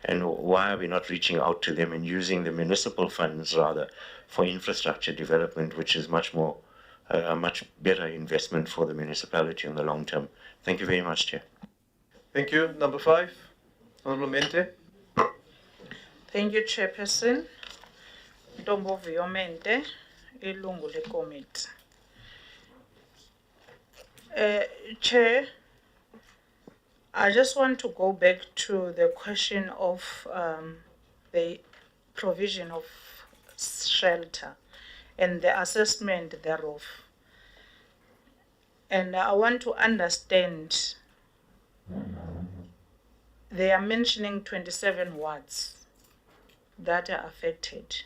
And why are we not reaching out to them and using the municipal funds rather for infrastructure development, which is much more a much better investment for the municipality in the long term? Thank you very much, Chair. Thank you. Number 5, Honorable Mente. Thank you, Chairperson. Ntombo Viomente, ilungu lekomiti. Chair, I just want to go back to the question of the provision of shelter and the assessment thereof. And I want to understand, they are mentioning 27 wards that are affected,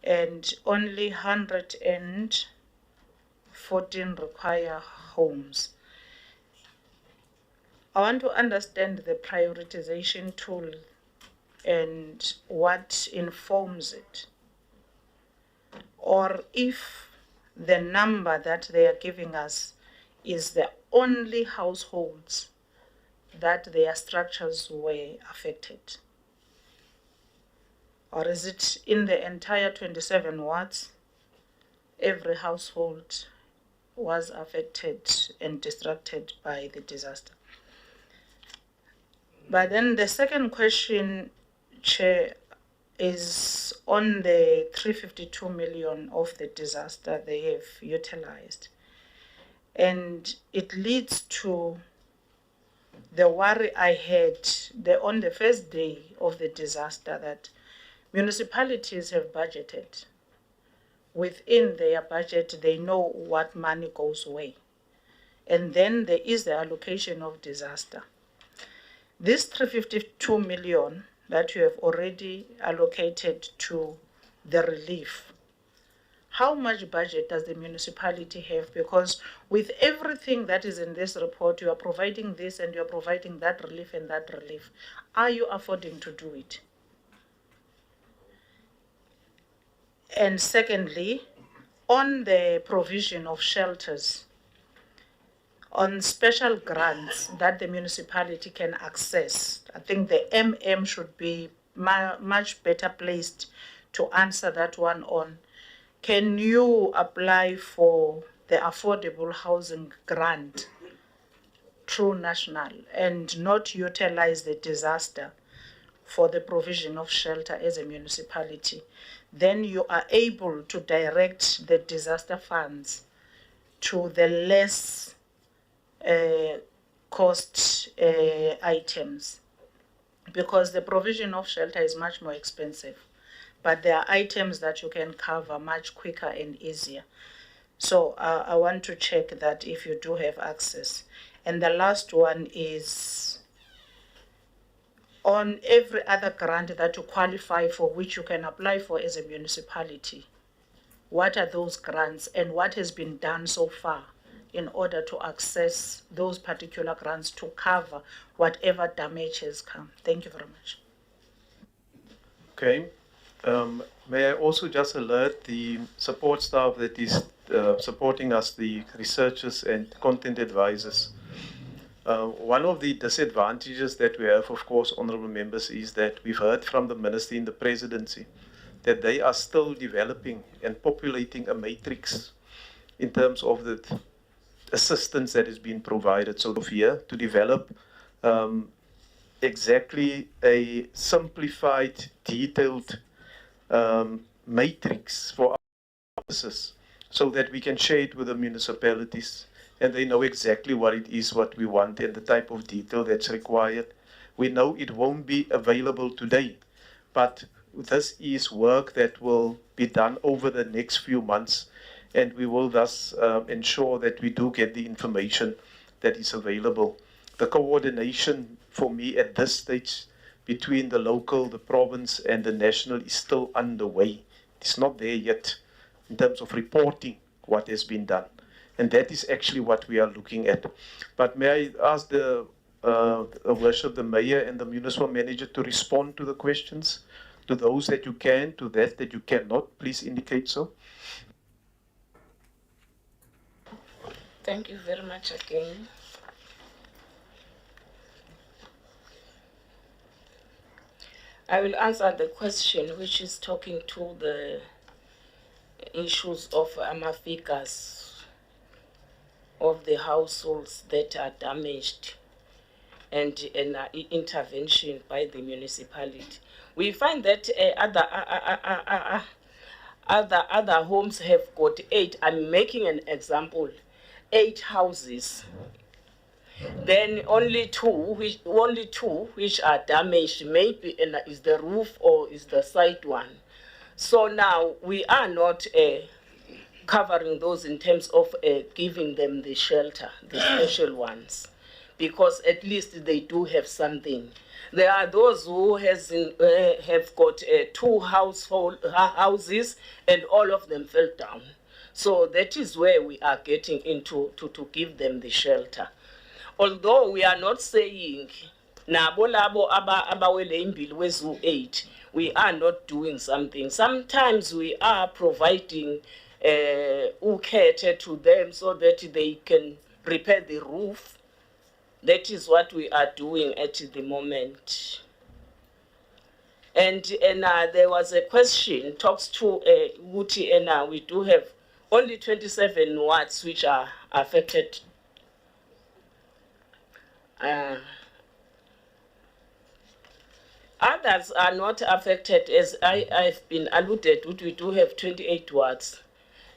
and only 114 require homes. I want to understand the prioritization tool and what informs it. Or if the number that they are giving us is the only households that their structures were affected. Or is it in the entire 27 wards, every household was affected and disrupted by the disaster? But then the second question, Chair, is on the 352 million of the disaster they have utilized. And it leads to the worry I had on the first day of the disaster that municipalities have budgeted. Within their budget, they know what money goes where. And then there is the allocation of disaster. This 352 million that you have already allocated to the relief, how much budget does the municipality have? Because with everything that is in this report, you are providing this and you are providing that relief and that relief. Are you affording to do it? And secondly, on the provision of shelters, on special grants that the municipality can access, I think the MM should be much better placed to answer that one on. Can you apply for the affordable housing grant through national and not utilize the disaster for the provision of shelter as a municipality? Then you are able to direct the disaster funds to the less cost items, because the provision of shelter is much more expensive, but there are items that you can cover much quicker and easier. So I want to check that if you do have access. And the last one is on every other grant that you qualify for, which you can apply for as a municipality. What are those grants and what has been done so far in order to access those particular grants to cover whatever damage has come? Thank you very much. Okay. May I also just alert the support staff that is supporting us, the researchers and content advisors. One of the disadvantages that we have, of course, honourable members, is that we've heard from the Minister in the Presidency that they are still developing and populating a matrix in terms of the assistance that is being provided. So here to develop exactly a simplified, detailed matrix for our purposes so that we can share it with the municipalities and they know exactly what it is, what we want and the type of detail that's required. We know it won't be available today, but this is work that will be done over the next few months, and we will thus ensure that we do get the information that is available. The coordination for me at this stage between the local, the province, and the national is still underway. It's not there yet in terms of reporting what has been done. And that is actually what we are looking at. But may I ask the worship, the mayor and the municipal manager to respond to the questions? To those that you can, to that you cannot, please indicate so. Thank you very much again. I will answer the question which is talking to the issues of figures of the households that are damaged and intervention by the municipality. We find that other homes have got 8. I'm making an example, 8 houses. Then only two which are damaged, maybe is the roof or is the side one. So now we are not covering those in terms of giving them the shelter, the special ones, because at least they do have something. There are those who have got 2 houses and all of them fell down. So that is where we are getting into to give them the shelter. Although we are not saying nabo labo abawele imbili wezu 8, we are not doing something. Sometimes we are providing ukhethe to them so that they can repair the roof. That is what we are doing at the moment. And there was a question, talks to Uti, and we do have only 27 wards which are affected. Others are not affected, as I've been alluded to. We do have 28 wards,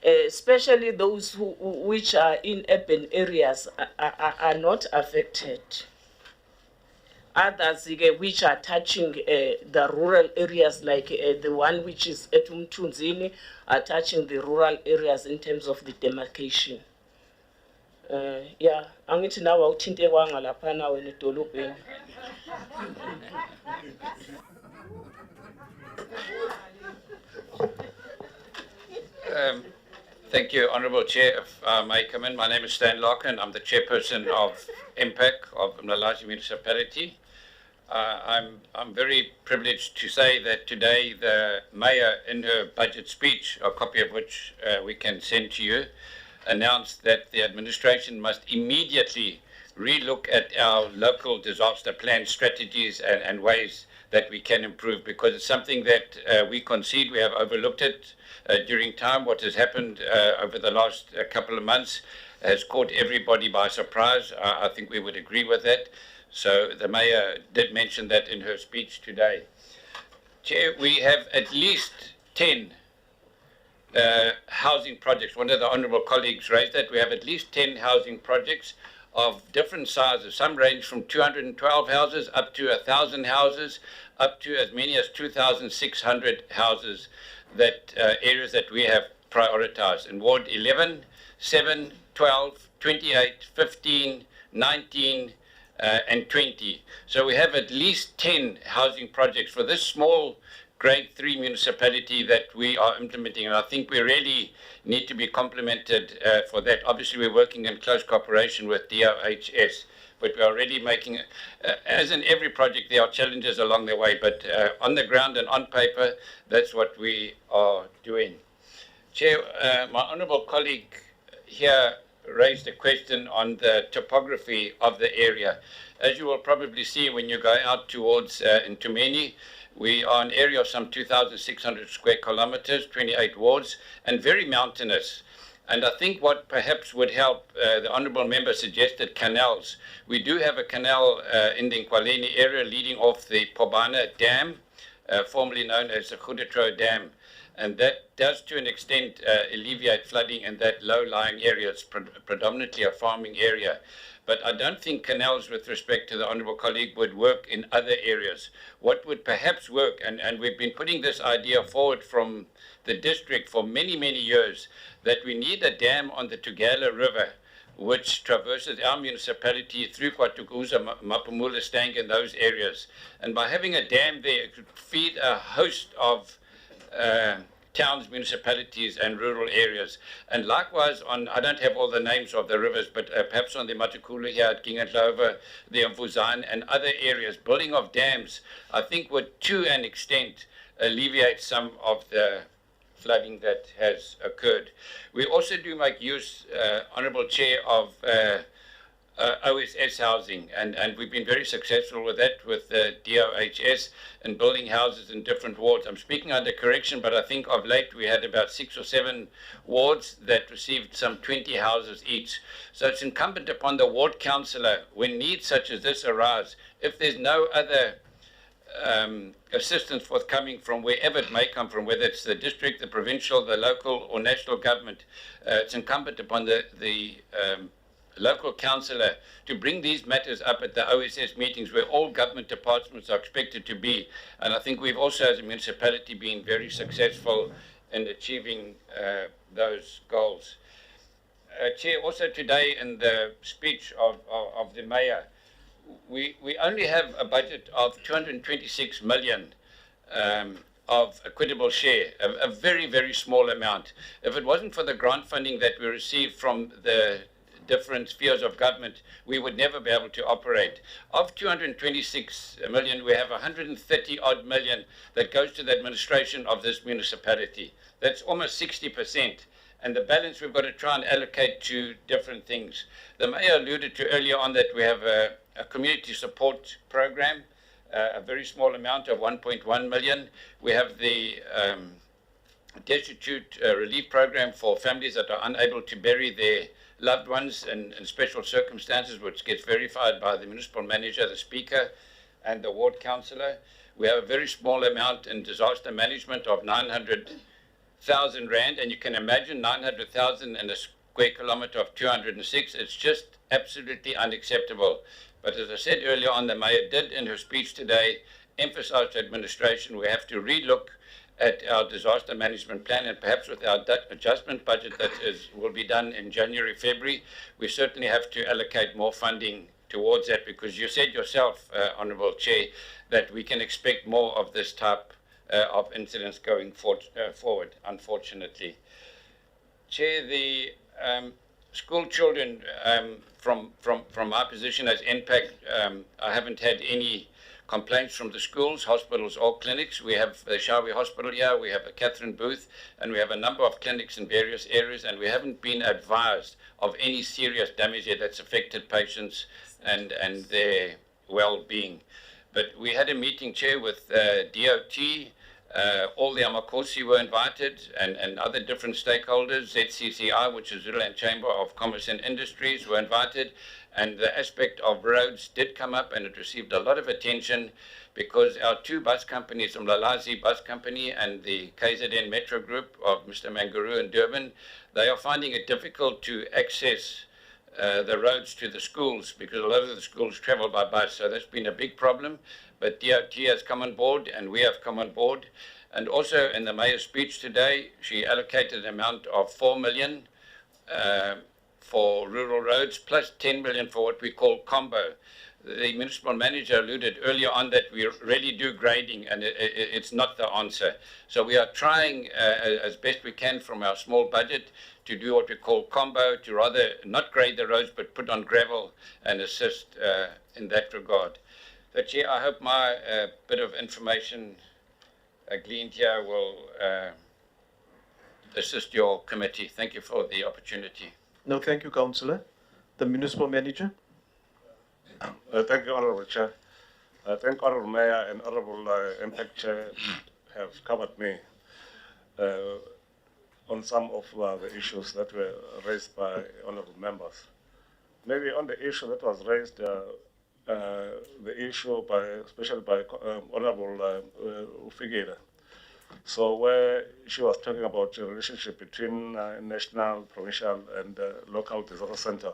especially those which are in urban areas are not affected. Others which are touching the rural areas, like the one which is at Umtunzini, are touching the rural areas in terms of the demarcation. Yeah, angithi nawe awuthintekwanga laphana wena edolobheni. Thank you, Honourable Chair. If I may come in, my name is Stan Larkin. I'm the chairperson of MPAC of Mlalazi Municipality. I'm very privileged to say that today the Mayor, in her budget speech, a copy of which we can send to you, announced that the administration must immediately relook at our local disaster plan strategies and ways that we can improve, because it's something that we concede we have overlooked it during time. What has happened over the last couple of months has caught everybody by surprise. I think we would agree with that. So the Mayor did mention that in her speech today. Chair, we have at least 10 housing projects. One of the honourable colleagues raised that. We have at least 10 housing projects of different sizes. Some range from 212 houses up to 1,000 houses, up to as many as 2,600 houses, that areas that we have prioritized. In Ward 11, 7, 12, 28, 15, 19, and 20. So we have at least 10 housing projects for this small grade 3 municipality that we are implementing, and I think we really need to be complimented for that. Obviously, we're working in close cooperation with DOHS, but we're already making, as in every project, there are challenges along the way, but on the ground and on paper, that's what we are doing. Chair, my honourable colleague here raised a question on the topography of the area. As you will probably see when you go out towards Ntumeni, we are an area of some 2,600 square kilometers, 28 wards, and very mountainous. And I think what perhaps would help, the honourable member suggested canals. We do have a canal in the Nkwaleni area leading off the Pobana Dam, formerly known as the Khudetro Dam. And that does, to an extent, alleviate flooding in that low-lying area. It's predominantly a farming area. But I don't think canals, with respect to the honourable colleague, would work in other areas. What would perhaps work, and we've been putting this idea forward from the district for many, many years, that we need a dam on the Tugela River, which traverses our municipality through KwaTukuza, Mapumula, Stang, in those areas. And by having a dam there, it could feed a host of towns, municipalities, and rural areas. And likewise, I don't have all the names of the rivers, but perhaps on the Matukulu here at King and Clover, the Mvuzane, and other areas, building of dams, I think would, to an extent, alleviate some of the flooding that has occurred. We also do make use, Honourable Chair, of OSS housing, and we've been very successful with that, with the DOHS, and building houses in different wards. I'm speaking under correction, but I think of late we had about 6 or 7 wards that received some 20 houses each. So it's incumbent upon the ward councillor, when needs such as this arise, if there's no other assistance forthcoming from wherever it may come from, whether it's the district, the provincial, the local, or national government, it's incumbent upon the local councillor to bring these matters up at the OSS meetings where all government departments are expected to be. And I think we've also, as a municipality, been very successful in achieving those goals. Chair, also today in the speech of the Mayor, we only have a budget of 226 million of equitable share, a very, very small amount. If it wasn't for the grant funding that we received from the different spheres of government, we would never be able to operate. Of 226 million, we have 130 odd million that goes to the administration of this municipality. That's almost 60%. And the balance we've got to try and allocate to different things. The Mayor alluded to earlier on that we have a community support program, a very small amount of 1.1 million. We have the destitute relief program for families that are unable to bury their loved ones in special circumstances, which gets verified by the municipal manager, the speaker, and the ward councillor. We have a very small amount in disaster management of 900,000 rand, and you can imagine 900,000 in a square kilometer of 206. It's just absolutely unacceptable. But as I said earlier on, the Mayor did in her speech today emphasize to administration we have to relook at our disaster management plan, and perhaps with our adjustment budget that will be done in January, February, we certainly have to allocate more funding towards that, because you said yourself, Honourable Chair, that we can expect more of this type of incidents going forward, unfortunately. Chair, the school children, from my position as NPAC, I haven't had any complaints from the schools, hospitals or clinics. We have the Shawi Hospital here, we have the Catherine Booth, and we have a number of clinics in various areas, and we haven't been advised of any serious damage here that's affected patients and their well-being. But we had a meeting, Chair, with DOT, all the Amakosi were invited, and other different stakeholders, ZCCI, which is Zululand Chamber of Commerce and Industries, were invited, and the aspect of roads did come up, and it received a lot of attention because our two bus companies, Umlalazi Bus Company and the KZN Metro Group of Mr. Manguru in Durban, they are finding it difficult to access the roads to the schools because a lot of the schools travel by bus. So that's been a big problem. But DOT has come on board, and we have come on board. And also in the Mayor's speech today, she allocated an amount of 4 million for rural roads, plus 10 million for what we call combo. The municipal manager alluded earlier on that we really do grading, and it's not the answer. So we are trying as best we can from our small budget to do what we call combo, to rather not grade the roads but put on gravel and assist in that regard. So, Chair, I hope my bit of information gleaned here will assist your committee. Thank you for the opportunity. No, thank you, Councillor. The Municipal Manager. Thank you, Honourable Chair. I think Honourable Mayor and Honourable Impact Chair have covered me on some of the issues that were raised by honourable members. Maybe on the issue that was raised, the issue especially by Honourable Ufigile. So where she was talking about the relationship between national, provincial, and local disaster center.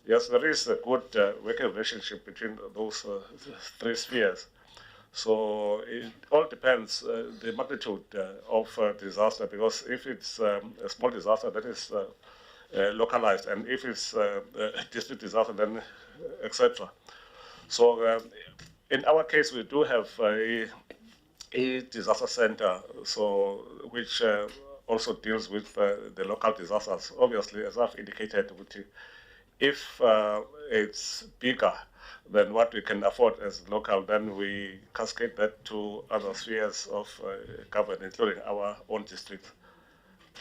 Yes, there is a good working relationship between those three spheres. So it all depends the magnitude of disaster, because if it's a small disaster, that is localized, and if it's a district disaster, then etc. So in our case, we do have a disaster center, so which also deals with the local disasters. Obviously, as I've indicated, if it's bigger than what we can afford as local, then we cascade that to other spheres of government, including our own district.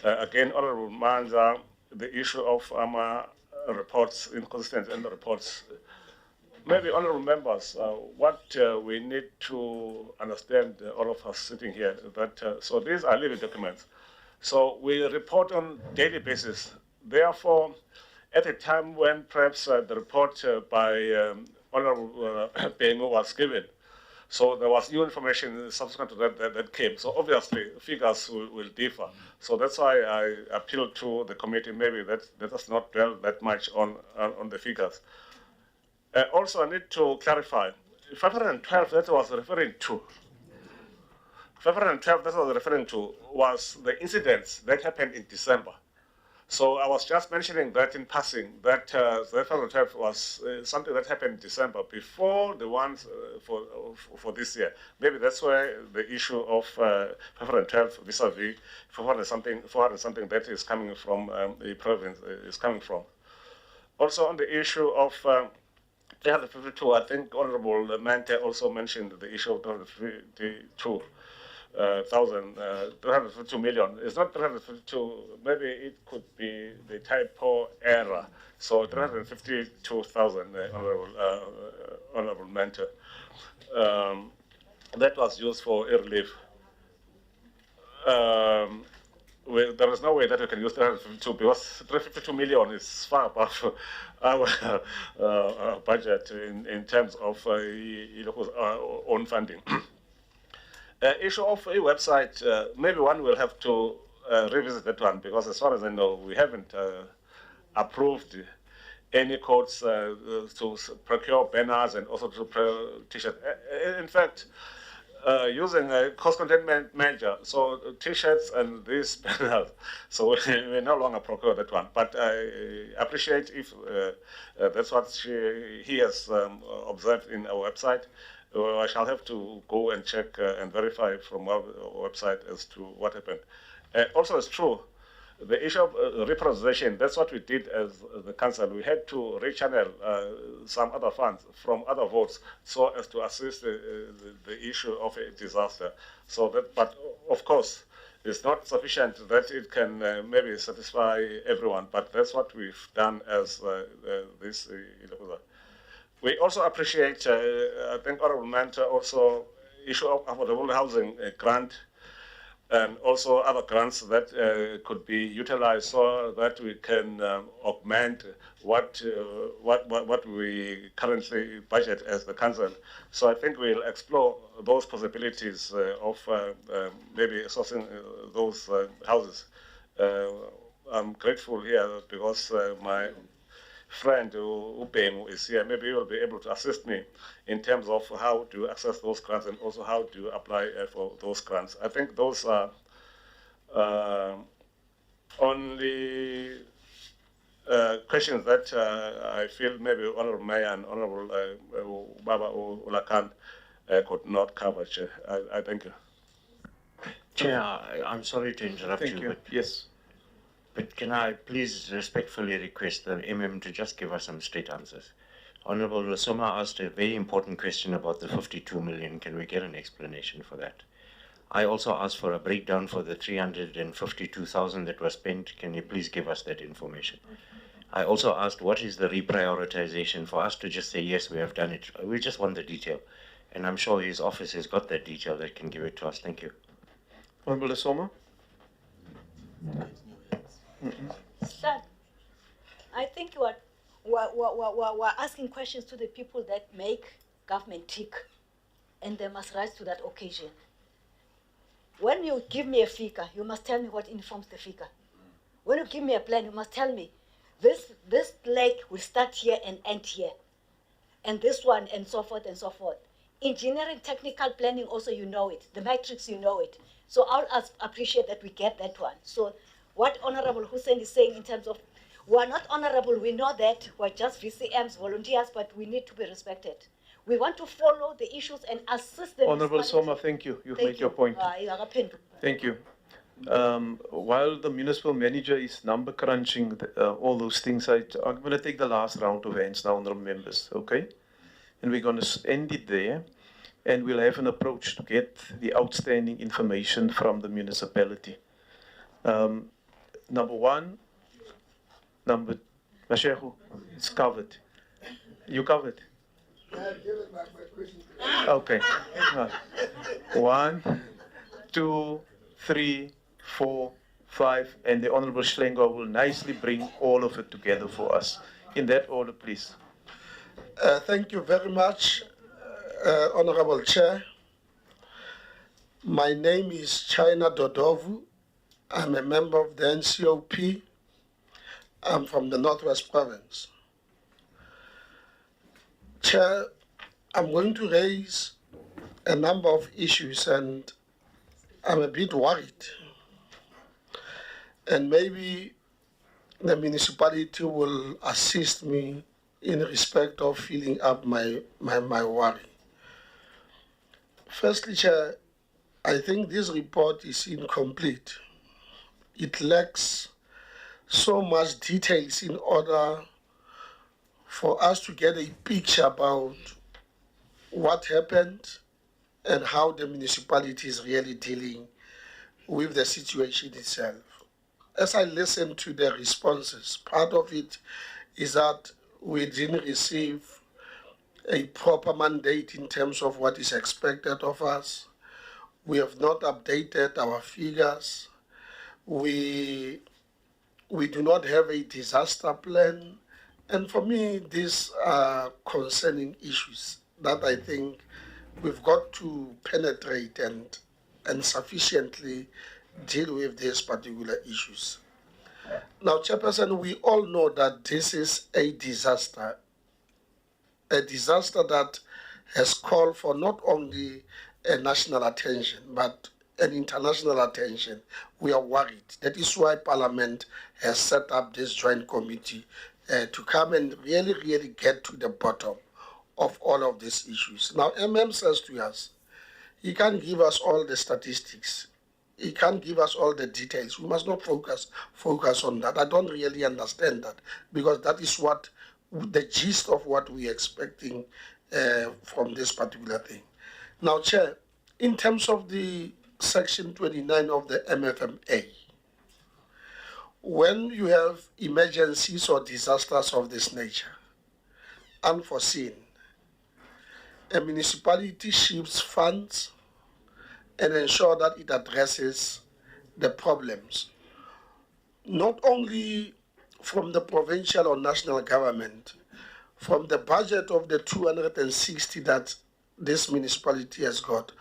Again, Honourable Manza, the issue of reports, inconsistent in the reports. Maybe, honourable members, what we need to understand, all of us sitting here, that so these are living documents. So we report on daily basis. Therefore, at a time when perhaps the report by Honourable Bengu was given, so there was new information subsequent to that came. So obviously, figures will differ. So that's why I appeal to the committee. Maybe let us not dwell that much on the figures. Also, I need to clarify, 512 that was referring to, 512 that was referring to was the incidents that happened in December. So I was just mentioning that in passing, that the 512 was something that happened in December before the ones for this year. Maybe that's where the issue of 512 vis-a-vis 400 something that is coming from the province is coming from. Also on the issue of 352, I think Honourable Mante also mentioned the issue of 352. 352 million. It's not 352, maybe it could be the typo error. So 352,000, Honourable Mentor. That was used for air relief. There is no way that we can use 352 because 352 million is far above our budget in terms of own funding. Issue of a website, maybe one will have to revisit that one, because as far as I know, we haven't approved any codes to procure banners and also to procure t-shirts. In fact, using a cost containment measure, so t-shirts and these banners, so we no longer procure that one. But I appreciate if that's what he has observed in our website. I shall have to go and check and verify from our website as to what happened. Also, it's true, the issue of representation, that's what we did as the council. We had to rechannel some other funds from other votes so as to assist the issue of a disaster. So that, but of course, it's not sufficient that it can maybe satisfy everyone, but that's what we've done as this. We also appreciate, I think Honorable Mentor also issue of affordable housing grant and also other grants that could be utilized so that we can augment what we currently budget as the council. So I think we'll explore those possibilities of maybe sourcing those houses. I'm grateful here because my friend Ubeng is here. Maybe he will be able to assist me in terms of how to access those grants and also how to apply for those grants. I think those are only questions that I feel maybe Honorable Mayor and Honorable Baba Ulakan could not cover, Chair. I thank you. Chair, I'm sorry to interrupt Thank you. but Yes. But can I please respectfully request the MM to just give us some straight answers? Honorable Lasoma asked a very important question about the 52 million. Can we get an explanation for that? I also asked for a breakdown for the 352,000 that was spent. Can you please give us that information? I also asked what is the reprioritization for us to just say, yes, we have done it. We just want the detail. And I'm sure his office has got that detail that can give it to us. Thank you. Honorable Lasoma? Sir, I think we're asking questions to the people that make government tick, and they must rise to that occasion. When you give me a figure, you must tell me what informs the figure. When you give me a plan, you must tell me this lake will start here and end here, and this one, and so forth and so forth. Engineering, technical planning, also you know it. The matrix, you know it. So I'll appreciate that we get that one. So what Honorable Hussein is saying in terms of, we're not honorable, we know that, we're just VCMs, volunteers, but we need to be respected. We want to follow the issues and assist them. Honorable Soma, thank you. You've made your point. Thank you. While the municipal manager is number crunching all those things, I'm going to take the last round of hands now, honorable members, okay? And we're going to end it there, and we'll have an approach to get the outstanding information from the municipality. Number one, Mashehu, it's covered. You covered? Okay. 1, 2, 3, 4, 5, and the Honorable Schlengo will nicely bring all of it together for us. In that order, please. Thank you very much, Honorable Chair. My name is China Dodovu. I'm a member of the NCOP. I'm from the Northwest Province. Chair, I'm going to raise a number of issues and I'm a bit worried. And maybe the municipality will assist me in respect of filling up my worry. Firstly, Chair, I think this report is incomplete. It lacks so much details in order for us to get a picture about what happened and how the municipality is really dealing with the situation itself. As I listened to the responses, part of it is that we didn't receive a proper mandate in terms of what is expected of us. We have not updated our figures. We do not have a disaster plan. And for me, these are concerning issues that I think we've got to penetrate and and sufficiently deal with these particular issues. Now, Chairperson, we all know that this is a disaster that has called for not only a national attention, but an international attention. We are worried. That is why Parliament has set up this joint committee to come and really get to the bottom of all of these issues. Now, says to us, he can't give us all the statistics. He can't give us all the details. We must not focus on that. I don't really understand that, because that is what the gist of what we're expecting from this particular thing. Now, Chair, in terms of the Section 29 of the MFMA, when you have emergencies or disasters of this nature, unforeseen, a municipality shifts funds and ensure that it addresses the problems, not only from the provincial or national government, from the budget of the 260 that this municipality has got.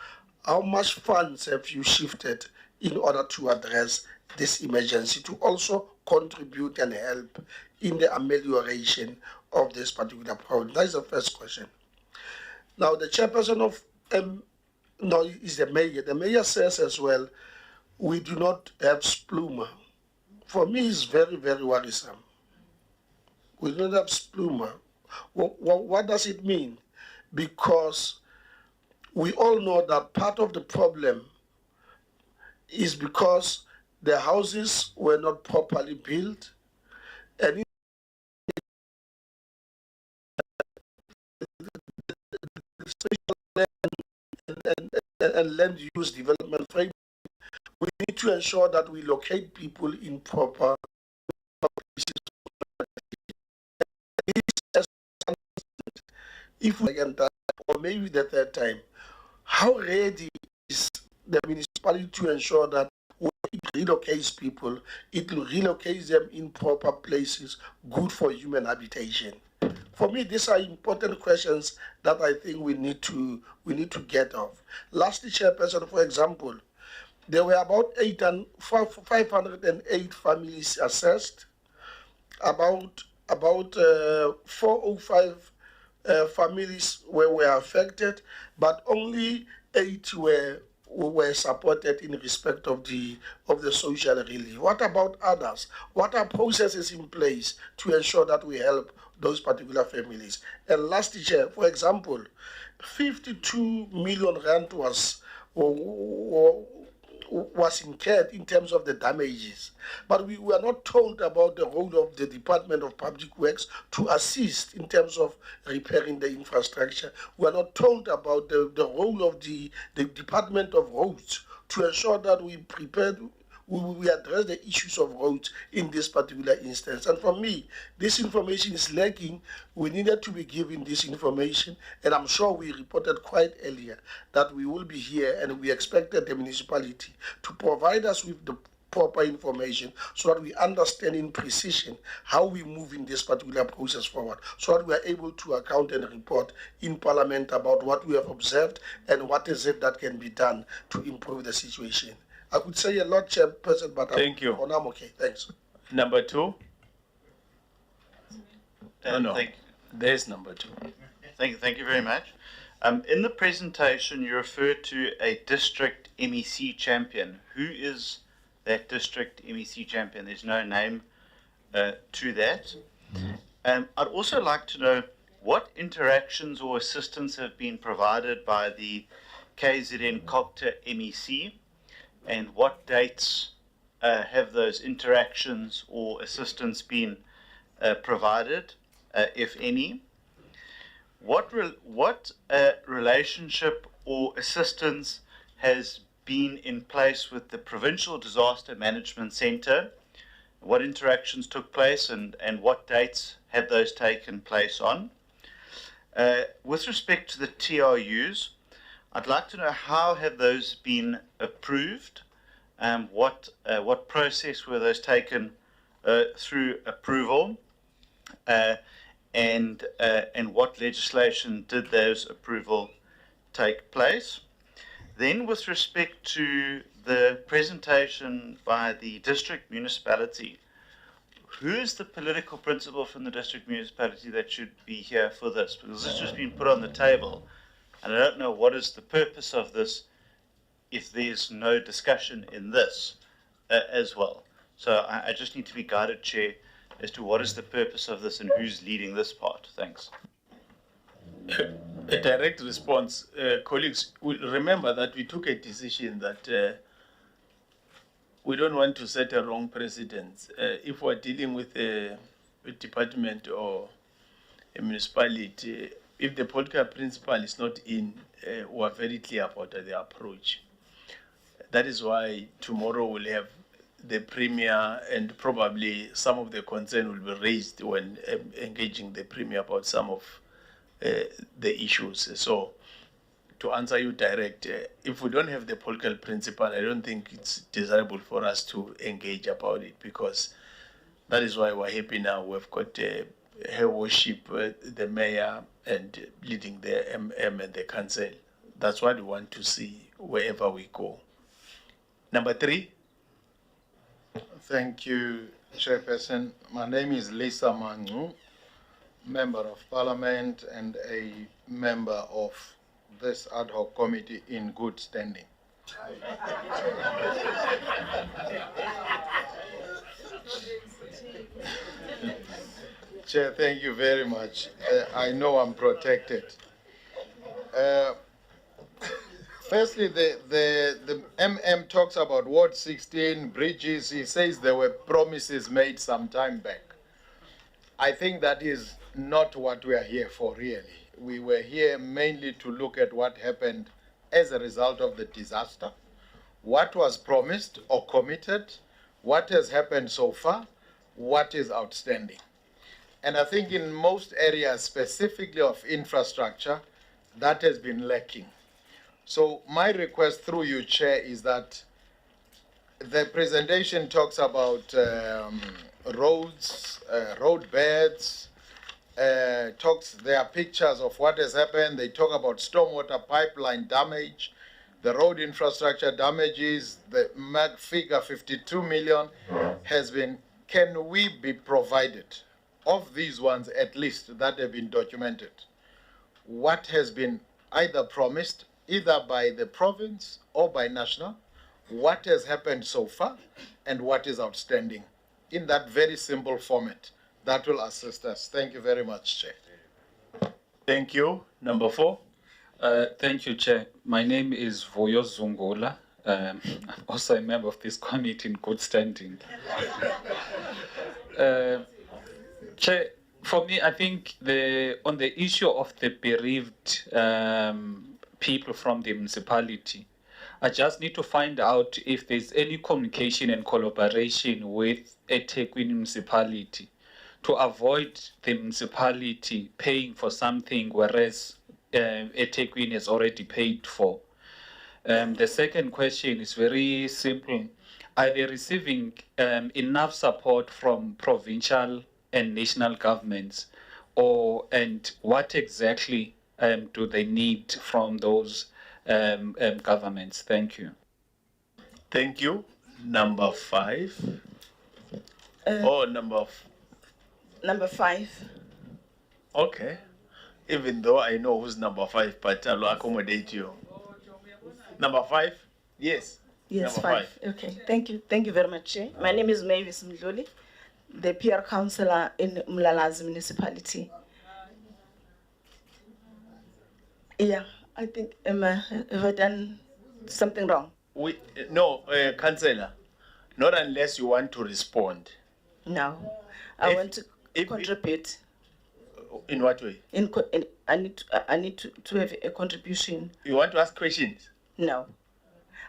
How much funds have you shifted in order to address this emergency, to also contribute and help in the amelioration of this particular problem? That is the first question. Now, the chairperson of is the mayor. The mayor says as well, we do not have spluma. For me, it's very worrisome. We do not have spluma. What does it mean? Because we all know that part of the problem is because the houses were not properly built, and and land use development framework, we need to ensure that we locate people in proper places. If we can, or maybe the third time, how ready is the municipality to ensure that when it relocates people, it will relocate them in proper places, good for human habitation? For me, these are important questions that I think we need to get off. Lastly, Chairperson, for example, there were about 508 families assessed, about 405 families were affected, but only 8 were supported in respect of the social relief. What about others? What are processes in place to ensure that we help those particular families? And lastly, Chair, for example, 52 million rand was incurred in terms of the damages, but we were not told about the role of the Department of Public Works to assist in terms of repairing the infrastructure. We are not told about the role of the Department of Roads to ensure that we address the issues of roads in this particular instance. And for me, this information is lacking. We needed to be given this information, and I'm sure we reported quite earlier that we will be here, and we expected the municipality to provide us with the proper information so that we understand in precision how we move in this particular process forward, so that we are able to account and report in Parliament about what we have observed and what is it that can be done to improve the situation. I could say a lot, Chairperson, but Thank you. I'm okay. Thanks. Number 2. No. There's number 2. Thank you very much. In the presentation, you refer to a district MEC champion. Who is that district MEC champion? There's no name to that. I'd also like to know what interactions or assistance have been provided by the KZN COGTA MEC, and what dates have those interactions or assistance been provided, if any? What relationship or assistance has been in place with the Provincial Disaster Management Centre? What interactions took place, and what dates have those taken place on? With respect to the TRUs, I'd like to know how have those been approved, what process were those taken through approval, and what legislation did those approval take place? Then with respect to the presentation by the district municipality, who is the political principal from the district municipality that should be here for this? Because this has been put on the table, and I don't know what is the purpose of this if there's no discussion in this as well. So I just need to be guided, Chair, as to what is the purpose of this and who's leading this part. Thanks. A direct response, colleagues, will remember that we took a decision that we don't want to set a wrong precedent. If we're dealing with a department or a municipality, if the political principle is not in, we're very clear about the approach. That is why tomorrow we'll have the Premier, and probably some of the concern will be raised when engaging the Premier about some of the issues. So, to answer you direct, if we don't have the political principle, I don't think it's desirable for us to engage about it, because that is why we're happy now. We've got her worship, the mayor, and leading the MM and the council. That's what we want to see wherever we go. Number 3. Thank you, Chairperson. My name is Lisa Mangu, Member of Parliament and a member of this ad hoc committee in good standing. Chair, thank you very much. I know I'm protected. Firstly, the MM talks about Ward 16, bridges. He says there were promises made some time back. I think that is not what we are here for, really. We were here mainly to look at what happened as a result of the disaster, what was promised or committed, what has happened so far, what is outstanding. And I think in most areas, specifically of infrastructure, that has been lacking. So my request through you, Chair, is that the presentation talks about roads, road beds, there are pictures of what has happened. They talk about stormwater pipeline damage, the road infrastructure damages, the figure 52 million has been, can we be provided of these ones at least that have been documented? What has been either promised, either by the province or by national, what has happened so far, and what is outstanding in that very simple format. That will assist us. Thank you very much, Chair. Thank you. Number 4. Thank you, Chair. My name is Voyo Zungula. I'm also a member of this committee in good standing. Chair, for me, I think on the issue of the bereaved people from the municipality, I just need to find out if there's any communication and collaboration with eThekwini municipality to avoid the municipality paying for something whereas eThekwini has already paid for. The second question is very simple. Are they receiving enough support from provincial and national governments, and what exactly do they need from those governments? Thank you. Thank you. Number 5. Number 5. Okay. Even though I know who's number 5, but I'll accommodate you. Number 5? Yes. Yes, number 5. Okay, thank you. Thank you very much, Chair. My name is Mavis Mdluli, the PR councillor in Mlalazi municipality. Yeah, I think, have I done something wrong? No, councillor, not unless you want to respond. No, I want to contribute. In what way? I need to have a contribution. You want to ask questions? No.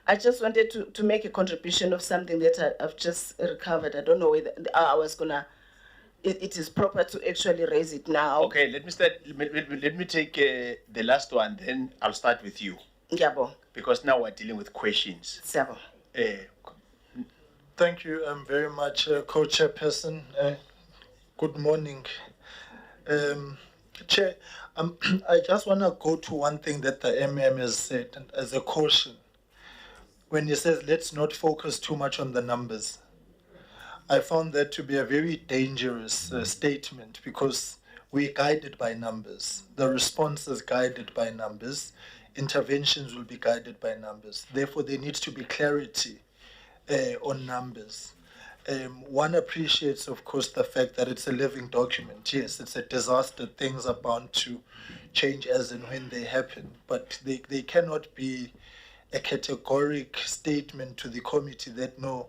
I just wanted to make a contribution of something that I've just recovered. I don't know whether I was gonna. It is proper to actually raise it now. Okay, let me start. Let me take the last one. Then I'll start with you. Yabo. Because now we're dealing with questions. Yabo. Thank you very much, co-chairperson. Good morning. Chair, I just want to go to one thing that the MM has said and as a caution. When he says, let's not focus too much on the numbers. I found that to be a very dangerous statement because we're guided by numbers. The response is guided by numbers. Interventions will be guided by numbers. Therefore, there needs to be clarity on numbers. One appreciates, of course, the fact that it's a living document. Yes, it's a disaster. Things are bound to change as and when they happen. But they cannot be a categoric statement to the committee that, no,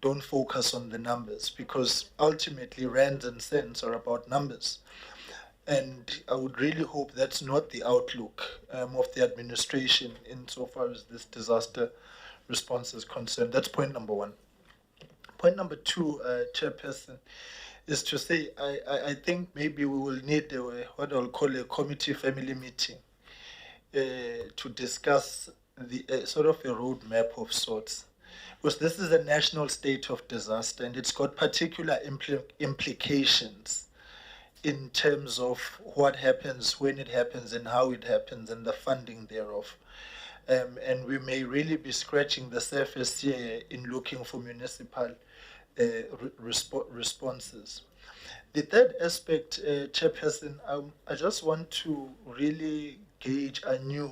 don't focus on the numbers, because ultimately rands and cents are about numbers. And I would really hope that's not the outlook of the administration insofar as this disaster response is concerned. That's point number one. Point number two, Chairperson, is to say I think maybe we will need what I'll call a committee family meeting to discuss the sort of a roadmap of sorts. Because this is a national state of disaster and it's got particular implications in terms of what happens, when it happens, and how it happens, and the funding thereof. And we may really be scratching the surface here in looking for municipal responses. The third aspect, Chairperson, I just want to really gauge anew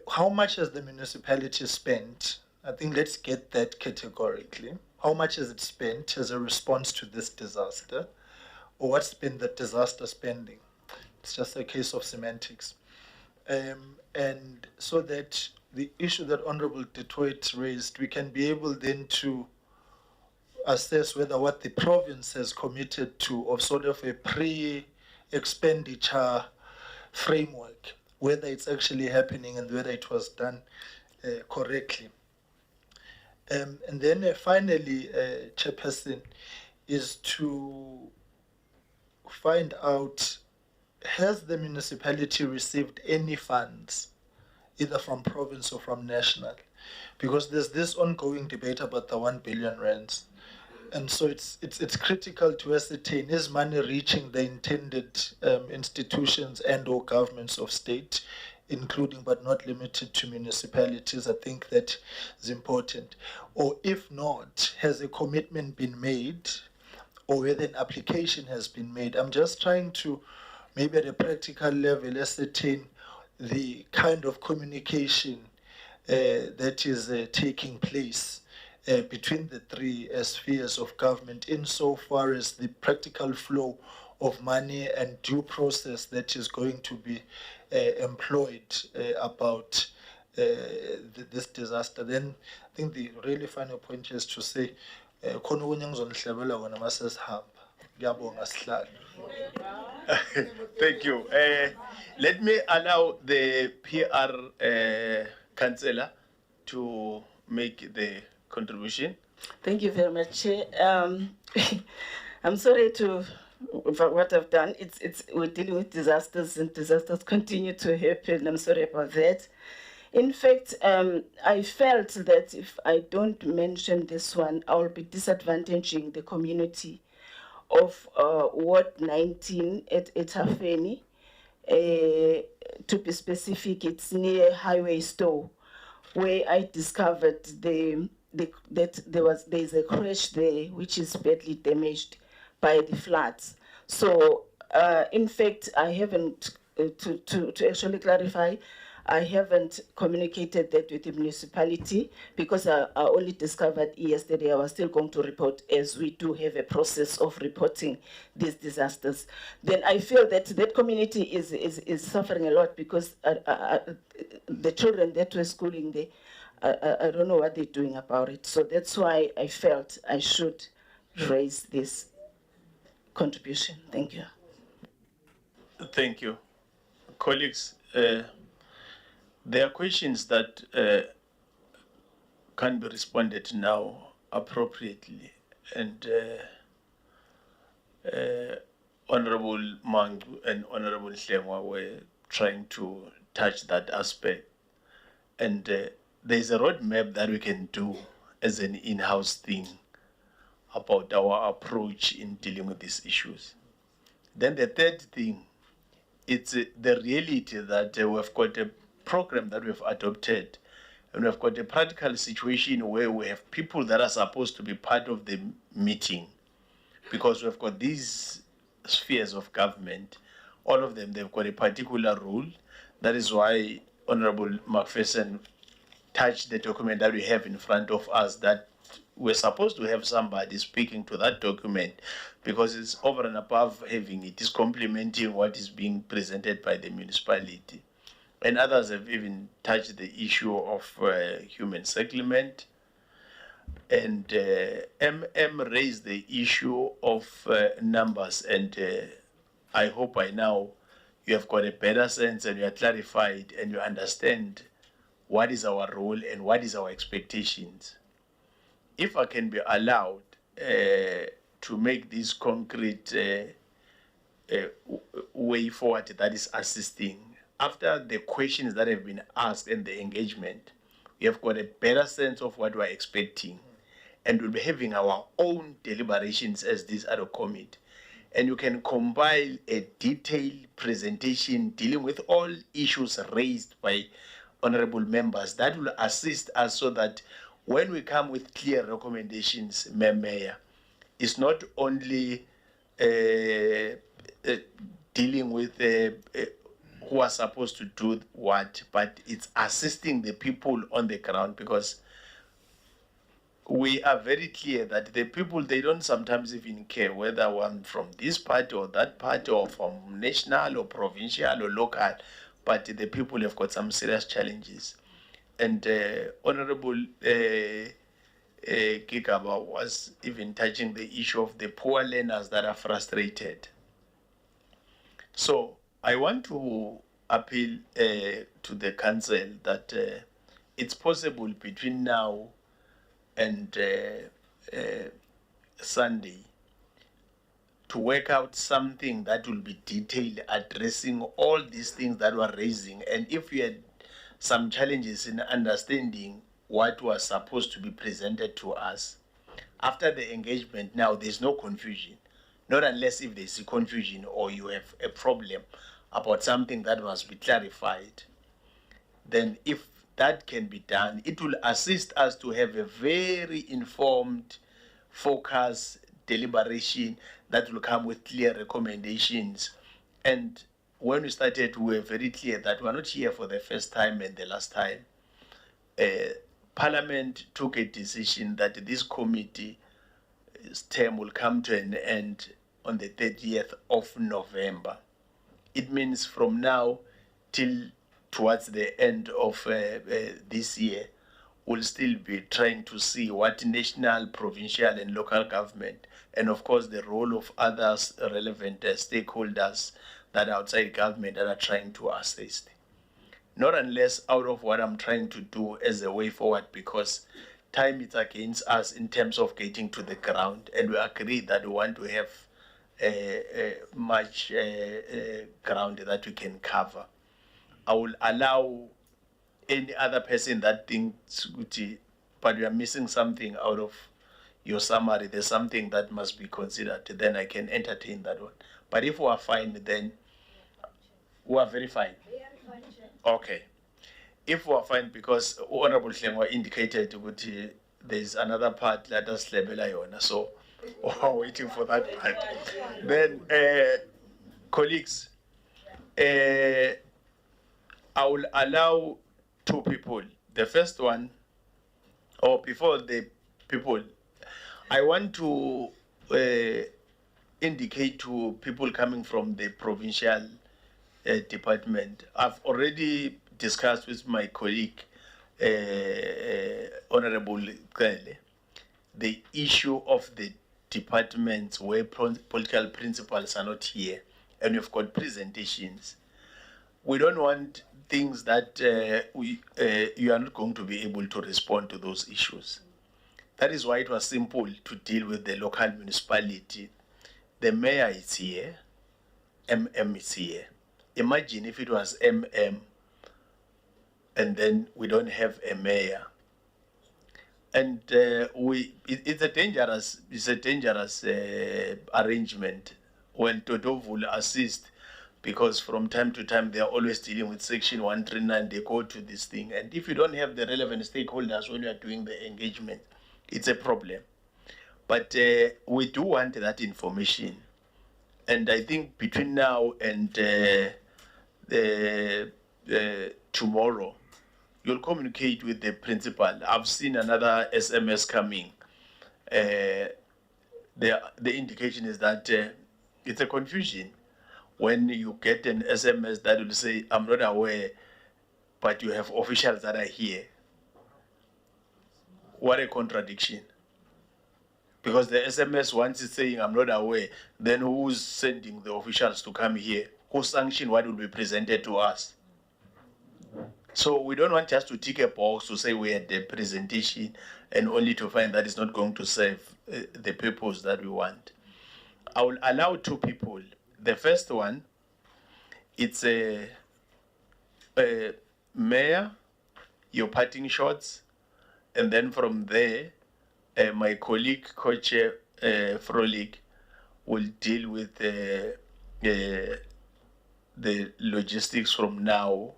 how much has the municipality spent. I think let's get that categorically. How much has it spent as a response to this disaster? Or what's been the disaster spending? It's just a case of semantics. And so that the issue that Honorable Detroit raised, we can be able then to assess whether what the province has committed to of sort of a pre-expenditure framework, whether it's actually happening and whether it was done correctly. And then finally, Chairperson, is to find out, has the municipality received any funds, either from province or from national? Because there's this ongoing debate about the 1 billion rands. And so it's critical to ascertain, is money reaching the intended institutions and or governments of state, including but not limited to municipalities? I think that is important. Or if not, has a commitment been made or whether an application has been made? I'm just trying to, maybe at a practical level, ascertain the kind of communication that is taking place between the three spheres of government insofar as the practical flow of money and due process that is going to be employed about this disaster. Then I think the really final point is to say, khona okunye engizonihlebela kona masesihamba. Ngiyabonga sihlalo. Thank you. Let me allow the PR councillor to make the contribution. Thank you very much, Chair. I'm sorry for what I've done. We're dealing with disasters and disasters continue to happen. I'm sorry about that. In fact, I felt that if I don't mention this one, I will be disadvantaging the community of Ward 19 at Etafeni. To be specific, it's near Highway Store, where I discovered that there's a crash there which is badly damaged by the floods. So, in fact, I haven't, to actually clarify, I haven't communicated that with the municipality because I only discovered yesterday. I was still going to report, as we do have a process of reporting these disasters. Then I feel that that community is suffering a lot because the children that were schooling there, I don't know what they're doing about it. So that's why I felt I should raise this contribution. Thank you. Thank you. Colleagues, there are questions that can be responded now appropriately, and Honorable Mang and Honorable Hlengwa were trying to touch that aspect. And there's a roadmap that we can do as an in-house thing about our approach in dealing with these issues. Then the third thing, it's the reality that we've got a program that we've adopted, and we've got a practical situation where we have people that are supposed to be part of the meeting, because we've got these spheres of government. All of them, they've got a particular rule. That is why Honorable Macpherson touched the document that we have in front of us, that we're supposed to have somebody speaking to that document, because it's over and above having it is complementing what is being presented by the municipality. And others have even touched the issue of human settlement. And raised the issue of numbers, and I hope by now you have got a better sense and you are clarified and you understand what is our role and what is our expectations. If I can be allowed to make this concrete way forward that is assisting, after the questions that have been asked and the engagement, we have got a better sense of what we are expecting, and we'll be having our own deliberations as this ad hoc committee. And you can compile a detailed presentation dealing with all issues raised by honorable members that will assist us, so that when we come with clear recommendations, Mayor, it's not only dealing with who are supposed to do what, but it's assisting the people on the ground, because we are very clear that the people, they don't sometimes even care whether one from this party or that party or from national or provincial or local, but the people have got some serious challenges. And Honorable Kikaba was even touching the issue of the poor learners that are frustrated. So I want to appeal to the council that it's possible between now and Sunday to work out something that will be detailed, addressing all these things that we're raising. And if we had some challenges in understanding what was supposed to be presented to us, after the engagement now, there's no confusion. Not unless if there's a confusion or you have a problem about something that must be clarified. Then if that can be done, it will assist us to have a very informed, focused deliberation that will come with clear recommendations. And when we started, we were very clear that we're not here for the first time and the last time. Parliament took a decision that this committee's term will come to an end on the 30th of November. It means from now till towards the end of this year, we'll still be trying to see what national, provincial, and local government, and of course the role of others relevant stakeholders that are outside government that are trying to assist. Not unless out of what I'm trying to do as a way forward, because time is against us in terms of getting to the ground, and we agree that we want to have much ground that we can cover. I will allow any other person that thinks, but we are missing something out of your summary, there's something that must be considered, then I can entertain that one. But if we are fine, then we are very fine. Okay. If we are fine, because Honorable Hlengwa indicated there's another part that is labeled, so we're waiting for that part. Then, colleagues, I will allow two people. The first one, or before the people, I want to indicate to people coming from the provincial department. I've already discussed with my colleague, Honorable Kele, the issue of the departments where political principals are not here, and we've got presentations. We don't want things that you are not going to be able to respond to those issues. That is why it was simple to deal with the local municipality. The mayor is here, is here. Imagine if it was and then we don't have a mayor. And it's a dangerous arrangement when Toto will assist, because from time to time they are always dealing with Section 139, they go to this thing. And if you don't have the relevant stakeholders when you are doing the engagement, it's a problem. But we do want that information. And I think between now and tomorrow, you'll communicate with the principal. I've seen another SMS coming. The indication is that it's a confusion when you get an SMS that will say, I'm not aware, but you have officials that are here. What a contradiction. Because the SMS, once it's saying, I'm not aware, then who's sending the officials to come here? Who sanctioned what will be presented to us? So we don't want just to tick a box to say we had the presentation and only to find that it's not going to serve the purpose that we want. I will allow two people. The first one, it's a mayor, your parting shots, and then from there, my colleague, co-chair Frolik, will deal with the logistics from now,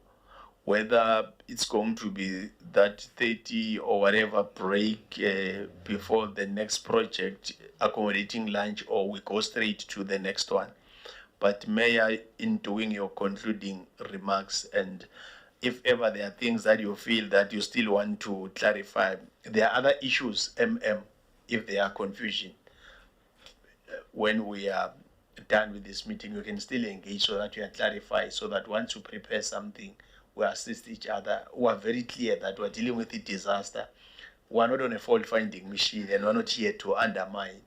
whether it's going to be that 30 or whatever break before the next project, accommodating lunch, or we go straight to the next one. But Mayor, in doing your concluding remarks, and if ever there are things that you feel that you still want to clarify, there are other issues, if there are confusion. When we are done with this meeting, you can still engage so that you can clarify, so that once you prepare something, we assist each other. We are very clear that we're dealing with a disaster. We're not on a fault-finding machine, and we're not here to undermine.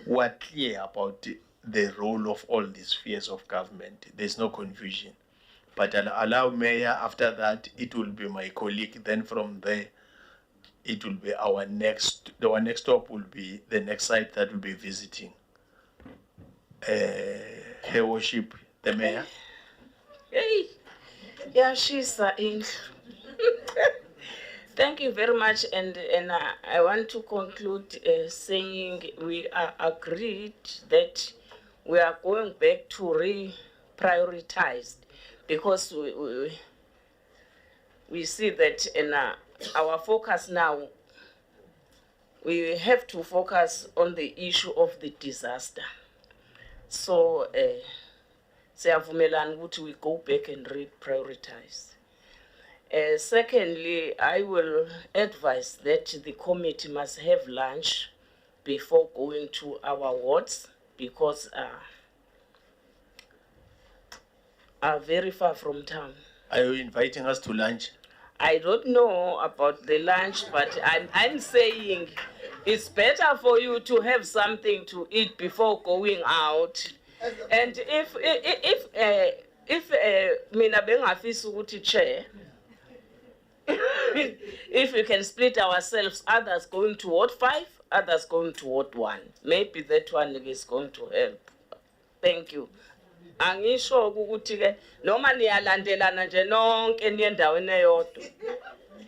We're clear about the role of all these spheres of government. There's no confusion. But I'll allow Mayor. After that, it will be my colleague. Then from there, it will be our next stop will be the next site that we'll be visiting. Her Worship, the Mayor. Hey, yeah, she's in. Thank you very much, and I want to conclude saying we are agreed that we are going back to reprioritize, because we see that in our focus now, we have to focus on the issue of the disaster. So, we go back and reprioritize. Secondly, I will advise that the committee must have lunch before going to our wards, because are very far from town. Are you inviting us to lunch? I don't know about the lunch, but I'm saying it's better for you to have something to eat before going out. And if mina bengafisa ukuthi chair, if we can split ourselves, others going to Ward 5, others going to Ward 1, maybe that one is going to help. Thank you. Angisho ukuthi ke noma niyalandelana nje nonke niyendaweni eyodwa.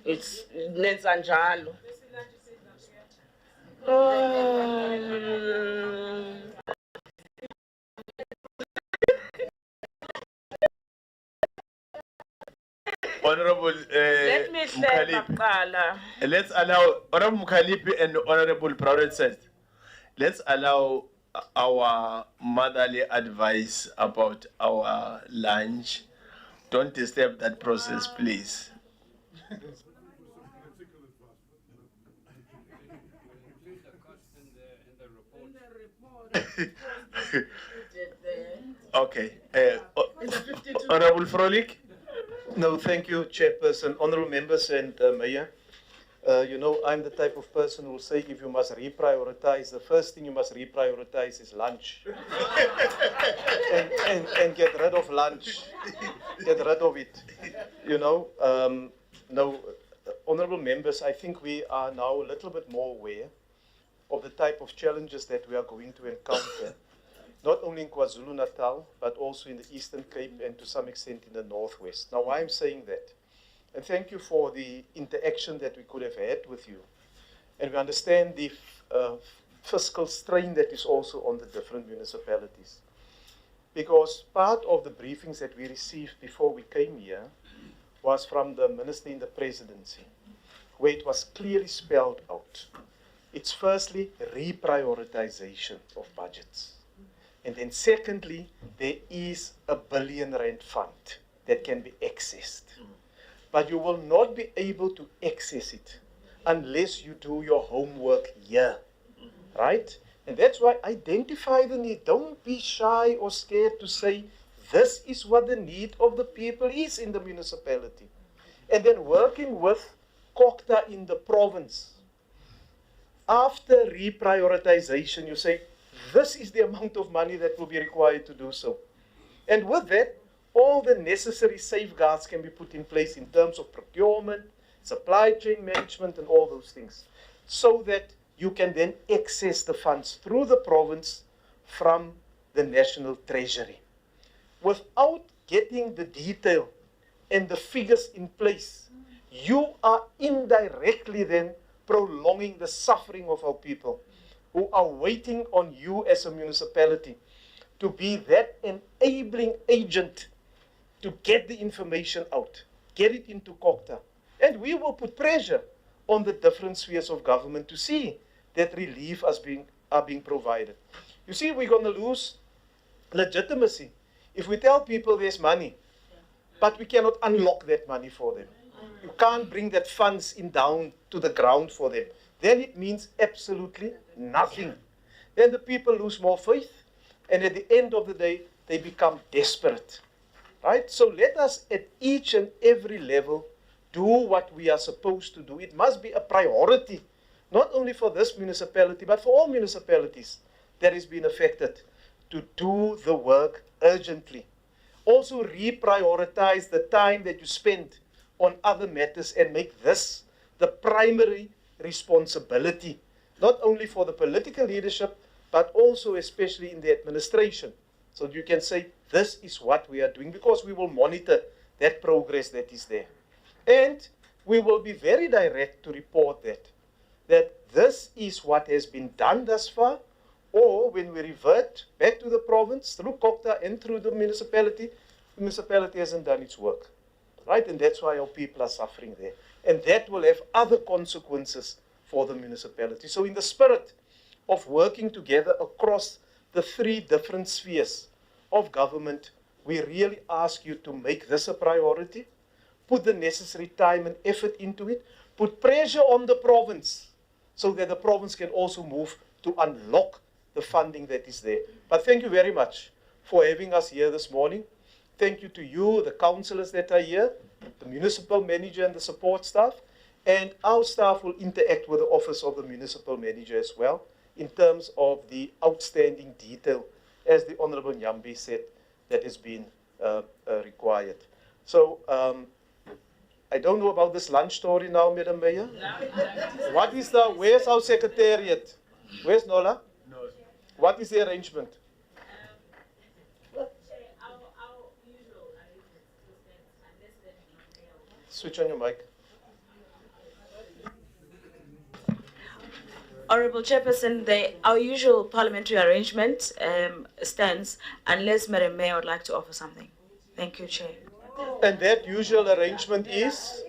It's nenza njalo. Honorable Let me let's allow Honorable Mukhalipi and Honorable Proudset. Let's allow our motherly advice about our lunch. Don't disturb that process, please. Okay. Honorable Frolik? No, thank you, Chairperson, honorable members, and Mayor. You know, I'm the type of person who will say if you must reprioritize, the first thing you must reprioritize is lunch. and get rid of lunch. Get rid of it. You know, no, honorable members, I think we are now a little bit more aware of the type of challenges that we are going to encounter, not only in KwaZulu-Natal, but also in the Eastern Cape and to some extent in the Northwest. Now, why I'm saying that? And thank you for the interaction that we could have had with you. And we understand the fiscal strain that is also on the different municipalities. because part of the briefings that we received before we came here was from the Minister in the Presidency, where it was clearly spelled out. It's firstly reprioritization of budgets. And then secondly, there is a R1 billion fund that can be accessed. But you will not be able to access it unless you do your homework here, right? And that's why identify the need. Don't be shy or scared to say, this is what the need of the people is in the municipality. And then working with COCTA in the province. After reprioritization, you say, this is the amount of money that will be required to do so. And with that, all the necessary safeguards can be put in place in terms of procurement, supply chain management, and all those things, so that you can then access the funds through the province from the National Treasury. Without getting the detail and the figures in place, you are indirectly then prolonging the suffering of our people who are waiting on you as a municipality to be that enabling agent to get the information out, get it into COCTA. And we will put pressure on the different spheres of government to see that relief are being provided. You see, we're going to lose legitimacy if we tell people there's money, but we cannot unlock that money for them. You can't bring that funds in down to the ground for them. Then it means absolutely nothing. Then the people lose more faith, and at the end of the day, they become desperate. Right? So let us at each and every level do what we are supposed to do. It must be a priority, not only for this municipality, but for all municipalities that has been affected, to do the work urgently. Also reprioritize the time that you spend on other matters and make this the primary responsibility, not only for the political leadership, but also especially in the administration. So you can say, this is what we are doing, because we will monitor that progress that is there. And we will be very direct to report that this is what has been done thus far, or when we revert back to the province, through COCTA and through the municipality hasn't done its work. Right? And that's why our people are suffering there. And that will have other consequences for the municipality. So in the spirit of working together across the three different spheres of government, we really ask you to make this a priority, put the necessary time and effort into it, put pressure on the province so that the province can also move to unlock the funding that is there. But thank you very much for having us here this morning. Thank you to you, the councillors that are here, the municipal manager and the support staff, and our staff will interact with the office of the municipal manager as well in terms of the outstanding detail, as the Honourable Nyambi said, that has been required. So I don't know about this lunch story now, Madam Mayor. Where's our secretariat? Where's Nola? No. What is the arrangement? Switch on your mic. Honourable Chairperson, our usual parliamentary arrangement stands unless Madam Mayor would like to offer something. Thank you, Chair. And that usual arrangement is?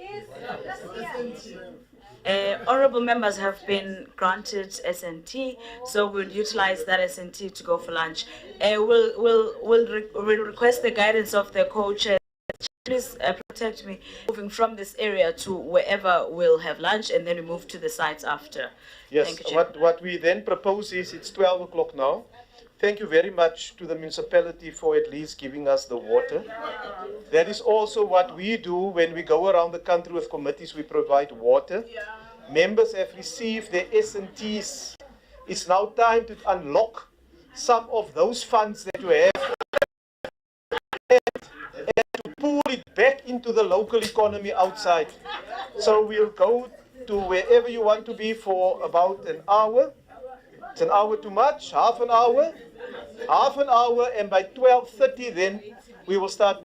Honourable members have been granted SNT, so we'll utilize that SNT to go for lunch. We'll request the guidance of the co-chair. Please protect me moving from this area to wherever we'll have lunch, and then we move to the sites after. Yes, Thank you, what we then propose is, it's 12 o'clock now. Thank you very much to the municipality for at least giving us the water. That is also what we do when we go around the country with committees, we provide water. Members have received their S&Ts. It's now time to unlock some of those funds that you have and to pull it back into the local economy outside. So we'll go to wherever you want to be for about an hour. It's an hour too much, half an hour, and by 12:30 then we will start